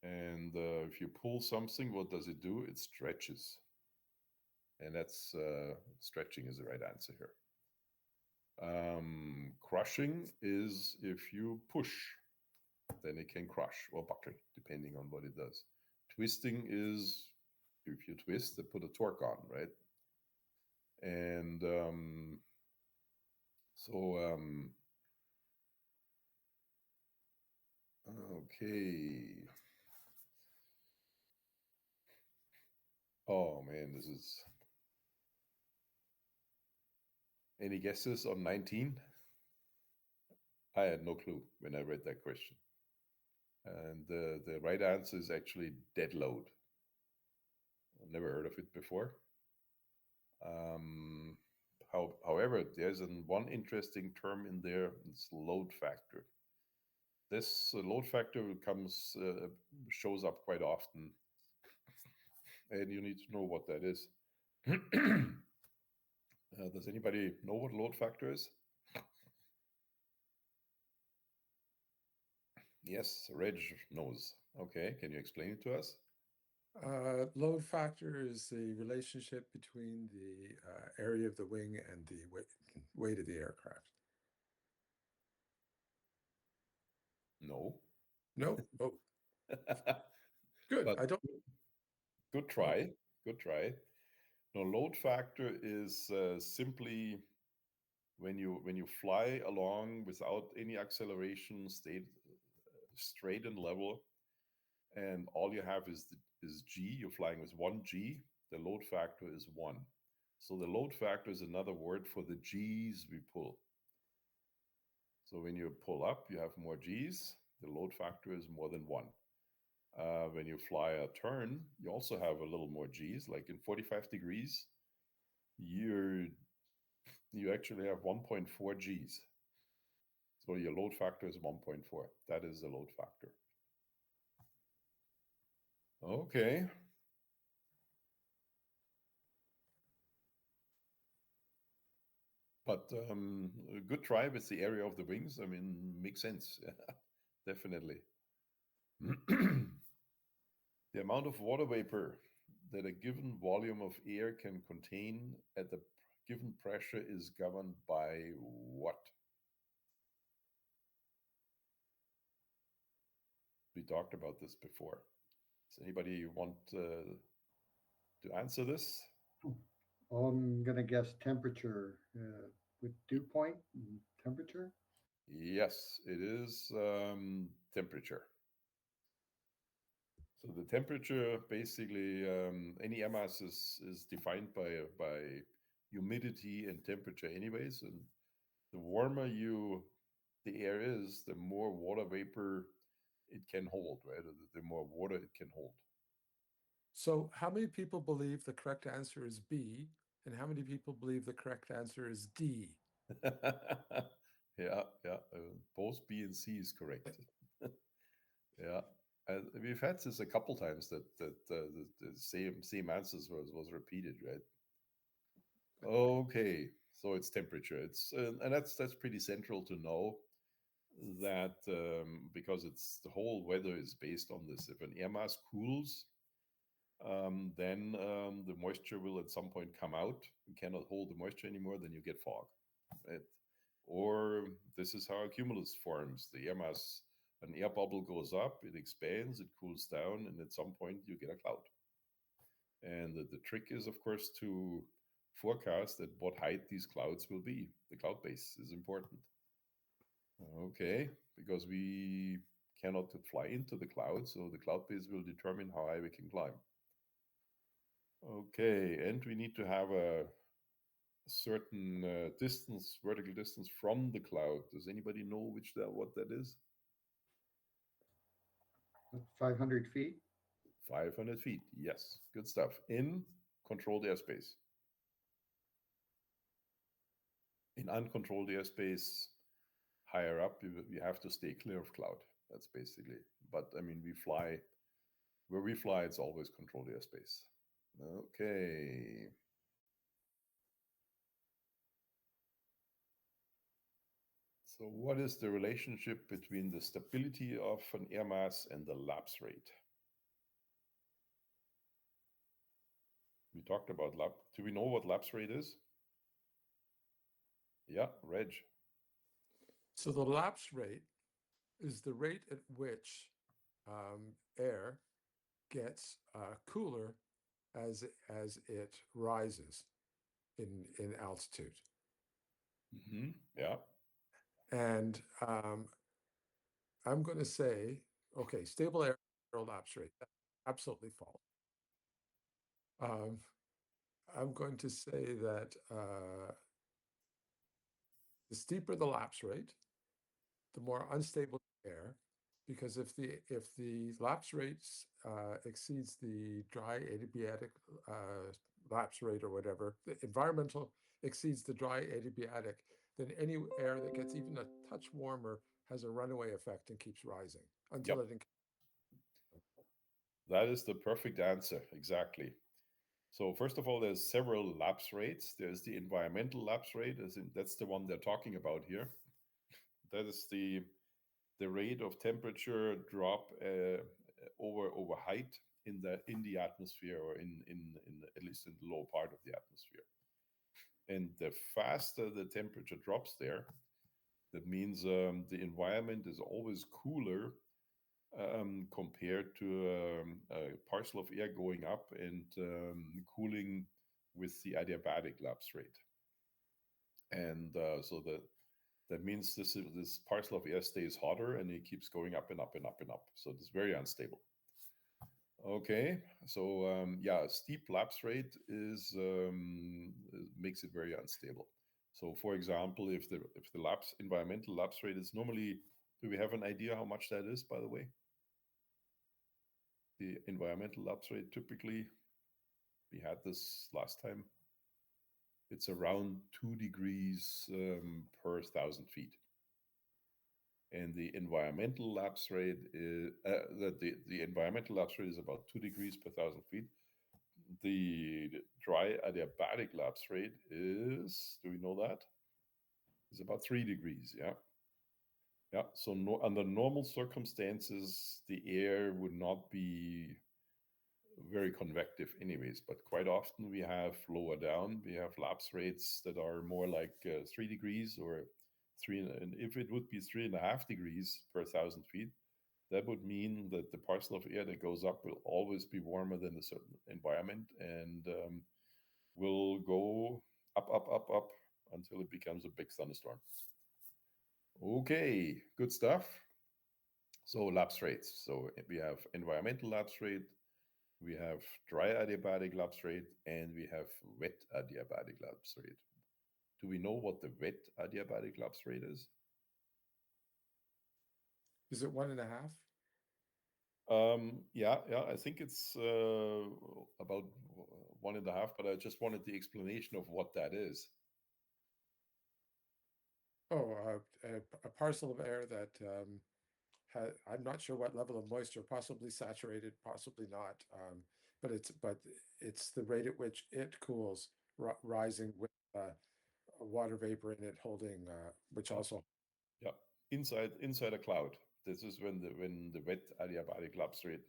And if you pull something, what does it do? It stretches. And that's stretching is the right answer here. Crushing is if you push, then it can crush, or buckle, depending on what it does. Twisting is if you twist, they put a torque on, right? And okay. Oh man, this is. Any guesses on 19? I had no clue when I read that question. And the right answer is actually dead load. I've never heard of it before. However, there's one interesting term in there. It's load factor. This load factor shows up quite often, and you need to know what that is. Does anybody know what load factor is? Yes, Reg knows. Okay, can you explain it to us? Load factor is the relationship between the area of the wing and the weight of the aircraft. No. No. Oh, good. But I don't. good try. Good try. No, load factor is simply when you fly along without any acceleration, stay straight and level, and all you have is G. You're flying with 1 G, the load factor is 1. So the load factor is another word for the G's we pull. So when you pull up, you have more G's. The load factor is more than 1. When you fly a turn, you also have a little more G's. Like in 45 degrees, you actually have 1.4 G's. So your load factor is 1.4. That is the load factor. Okay. But a good try with the area of the wings. I mean, makes sense. Yeah, definitely. The amount of water vapor that a given volume of air can contain at a given pressure is governed by what? We talked about this before. Does anybody want to answer this? I'm gonna guess temperature, with dew point and temperature. Yes, it is temperature. So the temperature, basically, any air mass is defined by humidity and temperature anyways. And the warmer the air is, the more water vapor it can hold, right? The more water it can hold. So how many people believe the correct answer is B, and how many people believe the correct answer is D? Yeah, yeah. Both B and C is correct. Yeah. We've had this a couple times that the same answers was repeated, right? Okay, so it's temperature. It's and that's pretty central to know that because it's the whole weather is based on this. If an air mass cools, then the moisture will at some point come out. You cannot hold the moisture anymore, then you get fog, right? Or this is how a cumulus forms. The air mass, an air bubble goes up, it expands, it cools down, and at some point you get a cloud. And the trick is, of course, to forecast at what height these clouds will be. The cloud base is important. Okay, because we cannot fly into the cloud, so the cloud base will determine how high we can climb. Okay, and we need to have a certain distance, vertical distance from the cloud. Does anybody know what that is? 500 feet. 500 feet. Yes, good stuff. In controlled airspace. In uncontrolled airspace, higher up, you have to stay clear of cloud. That's basically. But I mean, where we fly, it's always controlled airspace. Okay. So what is the relationship between the stability of an air mass and the lapse rate? We talked about do we know what lapse rate is? Yeah, Reg. So the lapse rate is the rate at which air gets cooler as it rises in altitude. Mm-hmm. Yeah. And I'm going to say, okay, stable air lapse rate, absolutely false. I'm going to say that the steeper the lapse rate, the more unstable air, because if the lapse rates exceeds the dry adiabatic lapse rate or whatever, the environmental exceeds the dry adiabatic, then any air that gets even a touch warmer has a runaway effect and keeps rising until Yep. it. That is the perfect answer, exactly. So first of all, there's several lapse rates. There's the environmental lapse rate, that's the one they're talking about here. That is the rate of temperature drop over height in the atmosphere, or in at least in the low part of the atmosphere. And the faster the temperature drops there, that means the environment is always cooler compared to a parcel of air going up and cooling with the adiabatic lapse rate. And so that means this parcel of air stays hotter and it keeps going up and up and up and up. So it's very unstable. Okay, so yeah, steep lapse rate is makes it very unstable. So, for example, if the environmental lapse rate is normally, do we have an idea how much that is, by the way? The environmental lapse rate typically, we had this last time. It's around 2 degrees per 1,000 feet. And the environmental lapse rate is the environmental lapse rate is about 2 degrees per 1,000 feet. The dry adiabatic lapse rate is, do we know that? It's about 3 degrees. Yeah. Yeah. So under normal circumstances, the air would not be very convective anyways, but quite often we have lower down, we have lapse rates that are more like 3 degrees or and if it would be 3.5 degrees per 1,000 feet, that would mean that the parcel of air that goes up will always be warmer than the certain environment and will go up, up, up, up until it becomes a big thunderstorm. Okay, good stuff. So lapse rates. So we have environmental lapse rate, we have dry adiabatic lapse rate, and we have wet adiabatic lapse rate. Do we know what the wet adiabatic lapse rate is? Is it 1.5? Yeah, I think it's about 1.5, but I just wanted the explanation of what that is. Oh, a parcel of air that I'm not sure what level of moisture, possibly saturated, possibly not. But it's the rate at which it cools, rising with water vapor in it, holding, which also. Yeah, inside a cloud. This is when the wet adiabatic lapse rate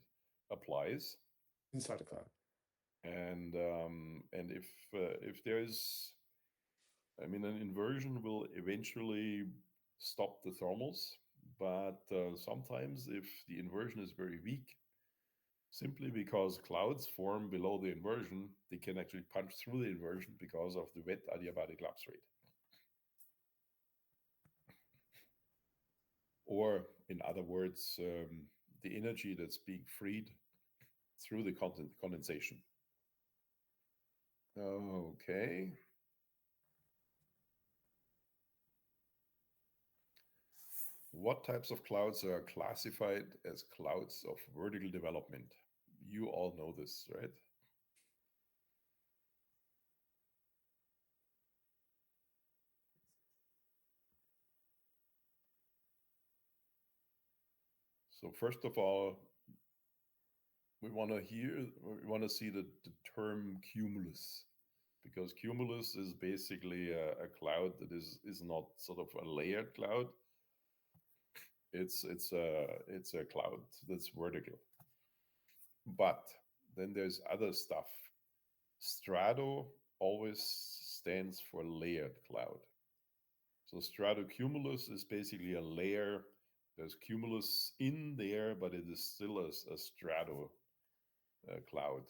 applies. Inside a cloud. And if there's, I mean, an inversion will eventually stop the thermals, but sometimes if the inversion is very weak, simply because clouds form below the inversion, they can actually punch through the inversion because of the wet adiabatic lapse rate. Or, in other words, the energy that's being freed through the condensation. Okay. What types of clouds are classified as clouds of vertical development? You all know this, right? So first of all, we want to see the term cumulus, because cumulus is basically a cloud that is not sort of a layered cloud. It's a cloud that's vertical. But then there's other stuff. Strato always stands for layered cloud. So stratocumulus is basically a layer. There's cumulus in there, but it is still a strato cloud.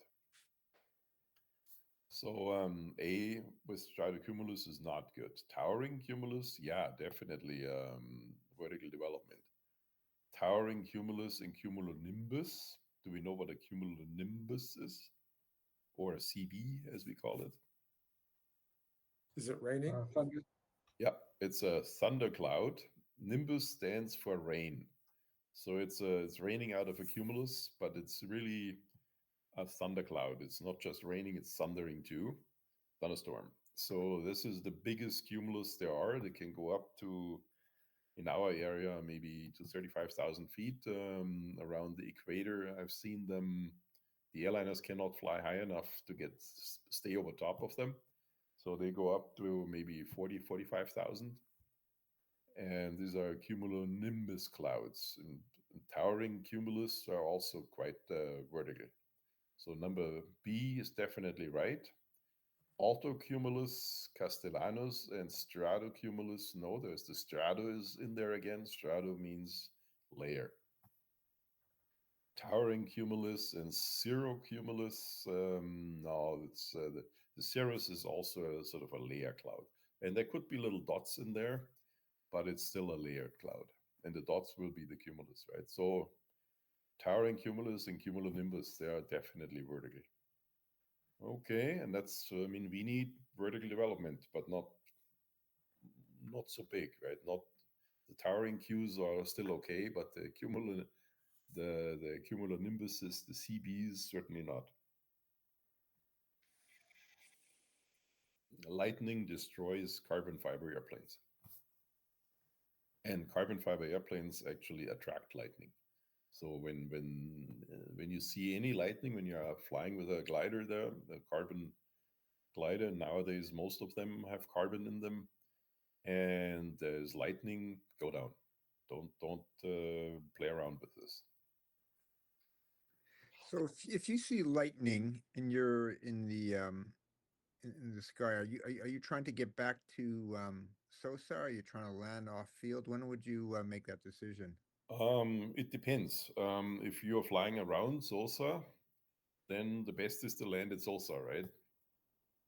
So A with stratocumulus is not good. Towering cumulus, yeah, definitely vertical development. Towering cumulus and cumulonimbus. Do we know what a cumulonimbus is? Or a CB, as we call it? Is it raining? Thunder. Yeah, it's a thundercloud. Nimbus stands for rain. So it's raining out of a cumulus, but it's really a thundercloud. It's not just raining, it's thundering too. Thunderstorm. So this is the biggest cumulus there are. They can go up to, in our area, maybe to 35,000 feet around the equator. I've seen them. The airliners cannot fly high enough to stay over top of them. So they go up to maybe 40, 45,000. And these are cumulonimbus clouds. And towering cumulus are also quite vertical. So number B is definitely right. Altocumulus castellanus and stratocumulus. No, there's the strato is in there again. Strato means layer. Towering cumulus and cirrocumulus. No, it's the cirrus is also a sort of a layer cloud, and there could be little dots in there, but it's still a layered cloud, and the dots will be the cumulus, right? So Towering cumulus and cumulonimbus, they are definitely vertical. Okay, and that's, I mean, we need vertical development, but not so big, right? Not the towering Qs are still okay, but the cumulonimbuses, the CBs, certainly not. Lightning destroys carbon fiber airplanes. And carbon fiber airplanes actually attract lightning. So when you see any lightning, when you are flying with a glider there, a carbon glider, nowadays most of them have carbon in them, and there's lightning, go down. Don't play around with this. So if you see lightning and you're in the sky, are you trying to get back to SOSA? Are you trying to land off field? When would you make that decision? It depends. If you're flying around SOSA, then the best is to land at SOSA, right?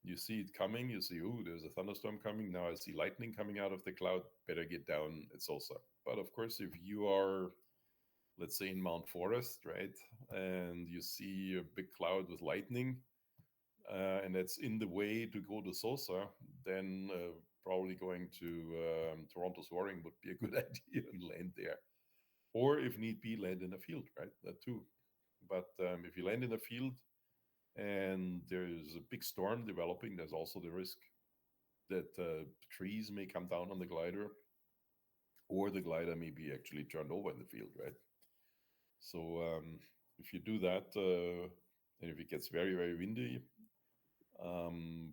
You see it coming, you see, oh, there's a thunderstorm coming. Now I see lightning coming out of the cloud, better get down at SOSA. But of course, if you are, let's say, in Mount Forest, right, and you see a big cloud with lightning, and that's in the way to go to SOSA, then probably going to Toronto Soaring would be a good idea and land there. Or if need be, land in a field, right? That too. But if you land in a field and there's a big storm developing, there's also the risk that trees may come down on the glider, or the glider may be actually turned over in the field, right? So if you do that, and if it gets very, very windy,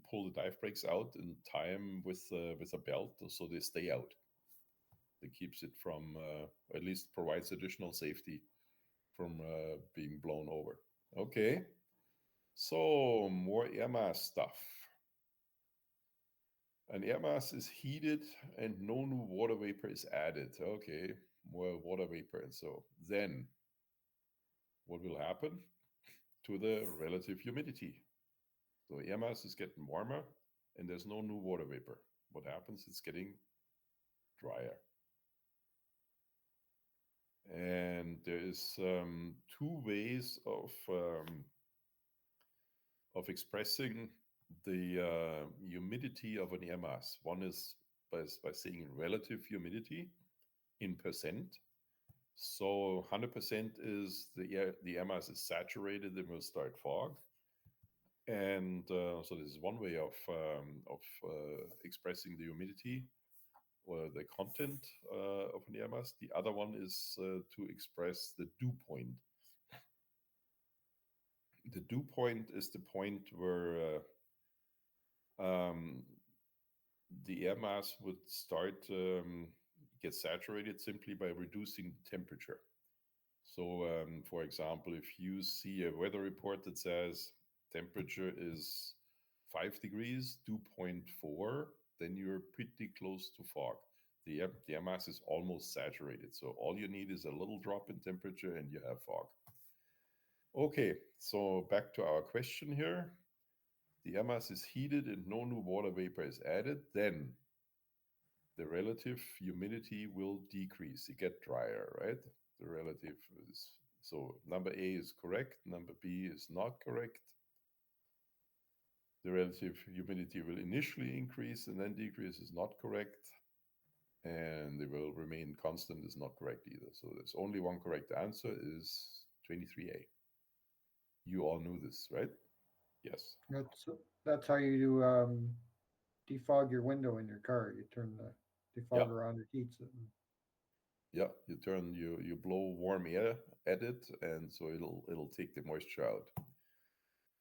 pull the dive brakes out and tie them with a belt so they stay out. That keeps it from, at least provides additional safety from being blown over. Okay, so more air mass stuff. An air mass is heated and no new water vapor is added. Okay, more water vapor. And so then what will happen to the relative humidity? So air mass is getting warmer and there's no new water vapor. What happens? It's getting drier. And there is two ways of expressing the humidity of an air mass. One is by saying relative humidity in percent. So 100% is the air mass is saturated and will start fog. And so this is one way of expressing the humidity or the content of an air mass. The other one is to express the dew point. The dew point is the point where the air mass would start get saturated simply by reducing temperature. So, for example, if you see a weather report that says temperature is 5 degrees, dew point 4, then you're pretty close to fog. The air mass is almost saturated. So all you need is a little drop in temperature and you have fog. Okay, so back to our question here. The air mass is heated and no new water vapor is added, then the relative humidity will decrease. You get drier, right? The relative is, so number A is correct, number B is not correct. The relative humidity will initially increase and then decrease is not correct. And they will remain constant is not correct either. So there's only one correct answer is 23A. You all knew this, right? Yes. That's how you defog your window in your car. You turn the defogger on, it heats it. Yeah, you blow warm air at it, and so it'll take the moisture out.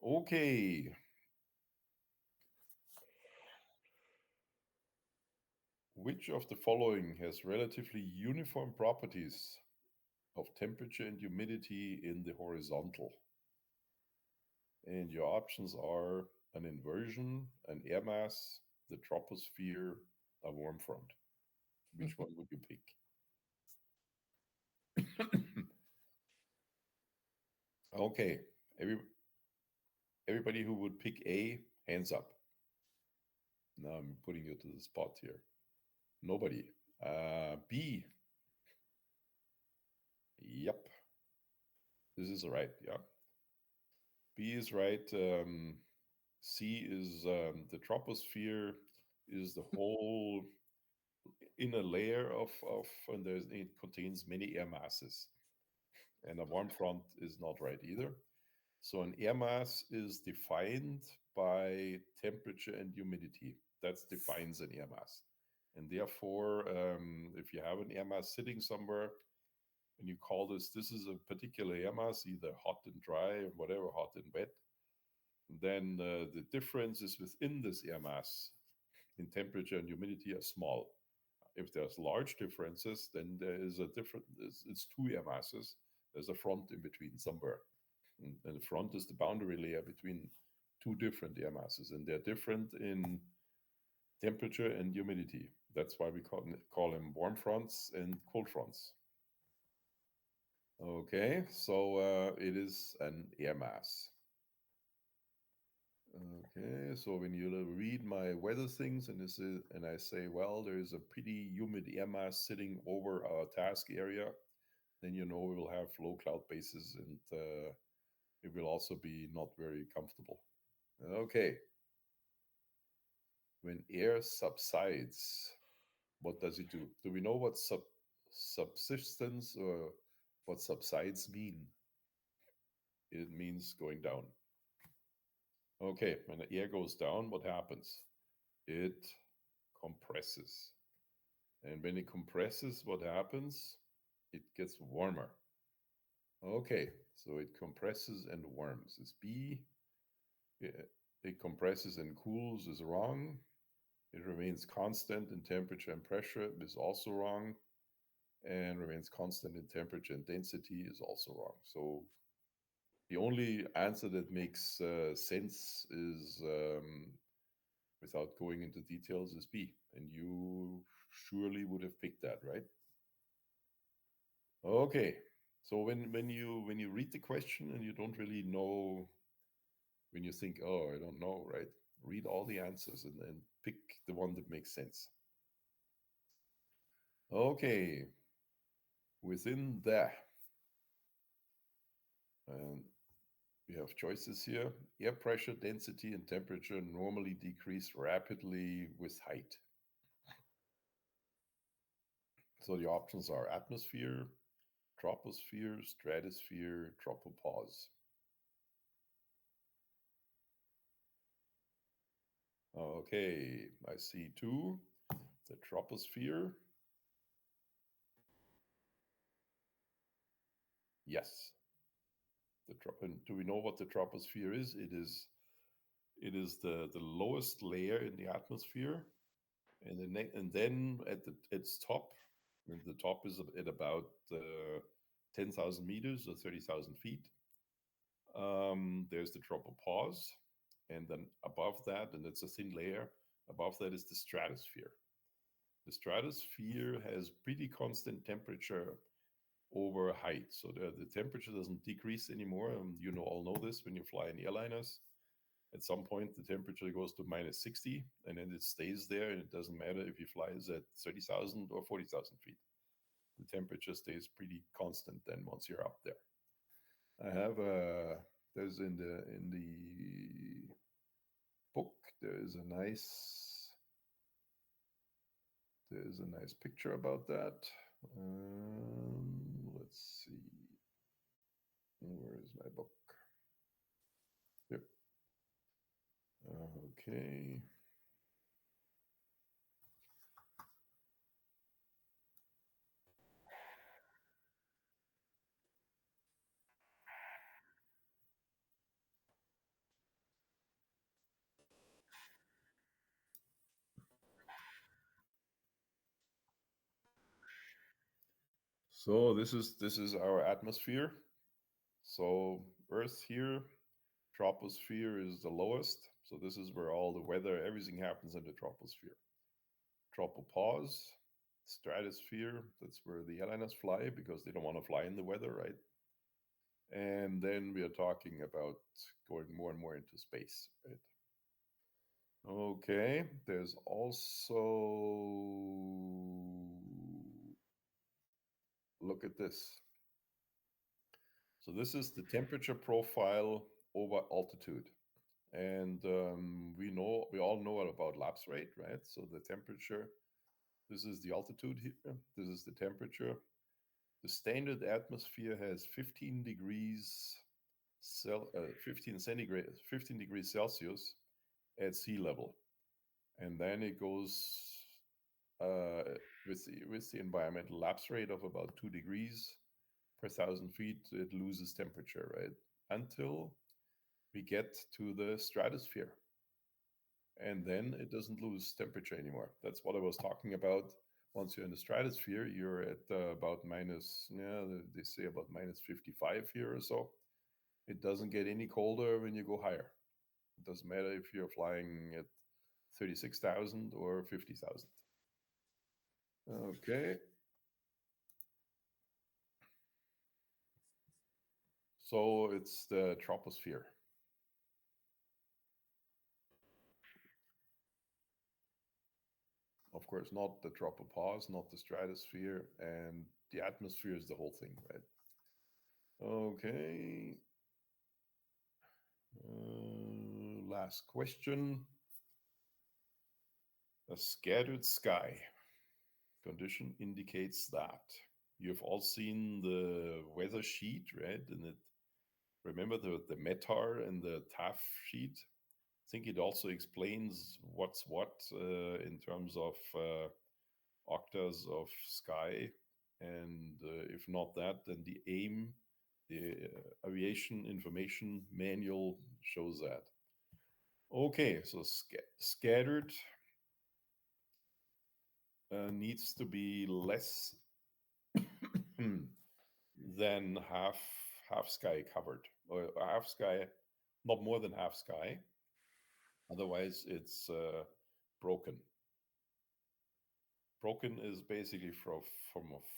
Okay. Which of the following has relatively uniform properties of temperature and humidity in the horizontal? And your options are an inversion, an air mass, the troposphere, a warm front. Which one would you pick? Okay, everybody who would pick A, hands up. Now I'm putting you to the spot here. Nobody. B. Yep. This is right, yeah. B is right. C is the troposphere is the whole inner layer of and it contains many air masses. And a warm front is not right either. So an air mass is defined by temperature and humidity. That defines an air mass. And therefore, if you have an air mass sitting somewhere and you call this is a particular air mass, either hot and dry or whatever, hot and wet, then the differences within this air mass in temperature and humidity are small. If there's large differences, then there is a different, it's two air masses. There's a front in between somewhere. And the front is the boundary layer between two different air masses, and they're different in temperature and humidity. That's why we call them warm fronts and cold fronts. Okay, so it is an air mass. Okay, so when you read my weather things and I say, well, there is a pretty humid air mass sitting over our task area, then you know we will have low cloud bases and it will also be not very comfortable. Okay. When air subsides, what does it do? Do we know what subsistence or what subsides mean? It means going down. Okay, when the air goes down, what happens? It compresses. And when it compresses, what happens? It gets warmer. Okay, so it compresses and warms. It's B. It compresses and cools is wrong. It remains constant in temperature and pressure is also wrong. And remains constant in temperature and density is also wrong. So the only answer that makes sense is, without going into details, is B. And you surely would have picked that, right? Okay. So when you read the question and you don't really know, when you think, oh, I don't know, right? Read all the answers and then pick the one that makes sense. Okay. Within that, and we have choices here. Air pressure, density, and temperature normally decrease rapidly with height. So the options are atmosphere, troposphere, stratosphere, tropopause. Okay, I see two. The troposphere. Yes. Do we know what the troposphere is? It is the lowest layer in the atmosphere, and then at its top, and the top is at about 10,000 meters or 30,000 feet. There's the tropopause, and then above that, and it's a thin layer, above that is the stratosphere. The stratosphere has pretty constant temperature over height. So the temperature doesn't decrease anymore. You all know this when you fly in airliners. At some point, the temperature goes to minus 60, and then it stays there, and it doesn't matter if you fly at 30,000 or 40,000 feet. The temperature stays pretty constant then once you're up there. I have there's in the book there's a nice picture about that. Let's see, where is my book? Yep. Okay. So this is our atmosphere. So Earth here, troposphere is the lowest. So this is where all the weather, everything happens in the troposphere. Tropopause, stratosphere, that's where the airliners fly because they don't want to fly in the weather, right? And then we are talking about going more and more into space, right? Okay, there's also, look at this. So this is the temperature profile over altitude. And we all know about lapse rate, right? So the temperature, this is the altitude here, this is the temperature. The standard atmosphere has 15 degrees 15 centigrade, 15 degrees Celsius at sea level. And then it goes with the environmental lapse rate of about 2 degrees per 1,000 feet, it loses temperature, right? Until we get to the stratosphere. And then it doesn't lose temperature anymore. That's what I was talking about. Once you're in the stratosphere, you're at about minus, they say about minus 55 here or so. It doesn't get any colder when you go higher. It doesn't matter if you're flying at 36,000 or 50,000. Okay. So it's the troposphere. Of course, not the tropopause, not the stratosphere, and the atmosphere is the whole thing, right? Okay. Last question. A scattered sky condition indicates that. You've all seen the weather sheet, right? And it, remember the METAR and the TAF sheet? I think it also explains what's what in terms of octaves of sky. And if not that, then the AIM, the Aviation Information Manual, shows that. Okay, so scattered needs to be less than half sky covered, or half sky, not more than half sky. Otherwise, it's broken. Broken is basically from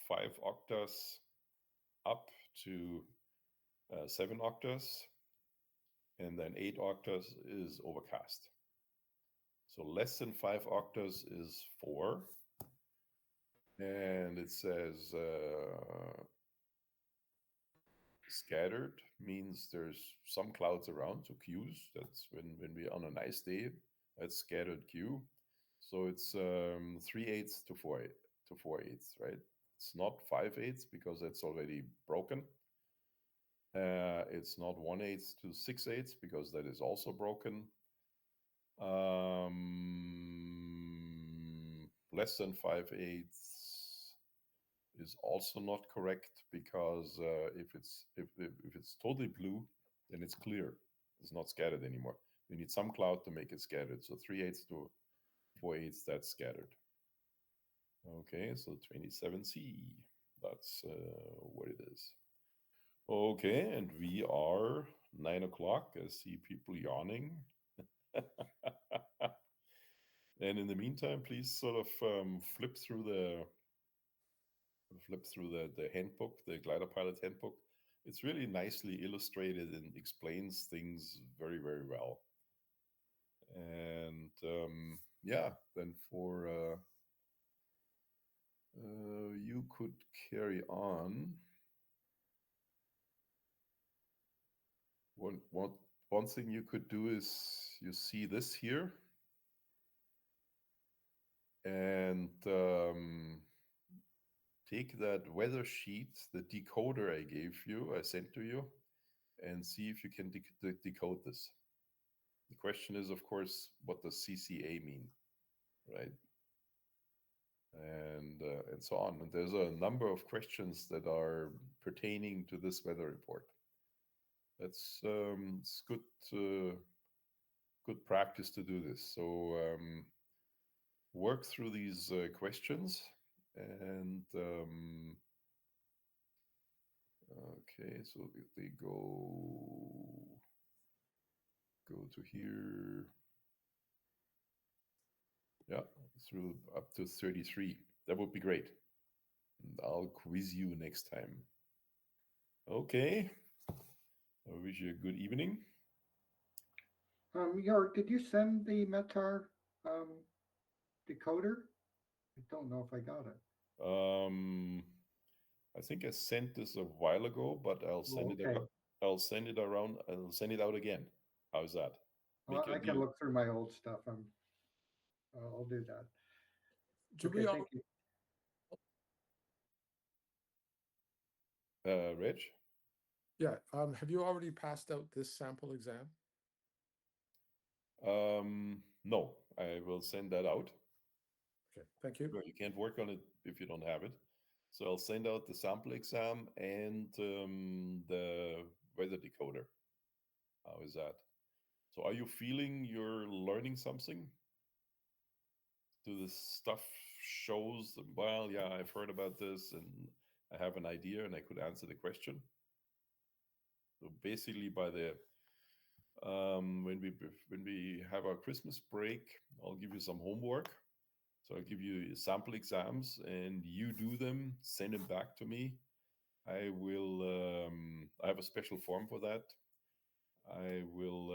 5 octaves up to 7 octaves, and then 8 octaves is overcast. So less than 5 octaves is 4, and it says scattered means there's some clouds around, so Qs. That's when we're on a nice day, that's scattered Q. So it's 3/8 to 4/8, right? It's not 5/8 because that's already broken. It's not 1/8 to 6/8 because that is also broken. Less than 5/8 is also not correct because if it's totally blue, then it's clear. It's not scattered anymore. You need some cloud to make it scattered. So 3/8 to 4/8, that's scattered. Okay, so 27C, that's what it is. Okay, and we are 9 o'clock. I see people yawning. And in the meantime, please sort of flip through the handbook, the Glider Pilot handbook. It's really nicely illustrated and explains things very, very well. And yeah, then for you could carry on. One thing you could do is you see this here, and take that weather sheet, the decoder I gave you, I sent to you, and see if you can decode this. The question is, of course, what does CCA mean, right? And so on. And there's a number of questions that are pertaining to this weather report. That's it's good practice to do this. So work through these questions, and okay, so if they go to here, yeah, through up to 33, that would be great. And I'll quiz you next time. Okay, I wish you a good evening. Jörg, did you send the METAR decoder? I don't know if I got it. I think I sent this a while ago, but I'll send it. Okay. I'll send it around. I'll send it out again. How's that? Make a I can deal. look through my old stuff. I'll do that. Do Okay, we all, thank you. Reg? yeah, have you already passed out this sample exam? No, I will send that out. Okay, thank you. Sure, you can't work on it if you don't have it. So I'll send out the sample exam and the weather decoder. How is that? So are you feeling you're learning something? Do the stuff shows, well, yeah, I've heard about this and I have an idea and I could answer the question. So basically by the when we have our Christmas break, I'll give you some homework. So I'll give you sample exams and you do them, send them back to me. I will, I have a special form for that. I will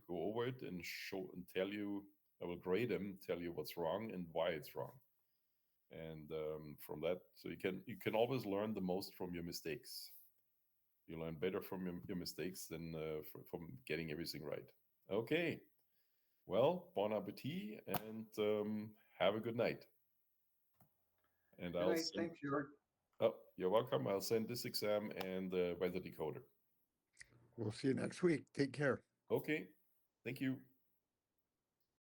go over it and show and tell you, I will grade them, tell you what's wrong and why it's wrong. And from that, so you can always learn the most from your mistakes. You learn better from your mistakes than from getting everything right. Okay. Well, bon appetit and have a good night. And Good I'll night. send. Thanks, George. Oh, you're welcome. I'll send this exam and the weather decoder. We'll see you next week. Take care. Okay. Thank you.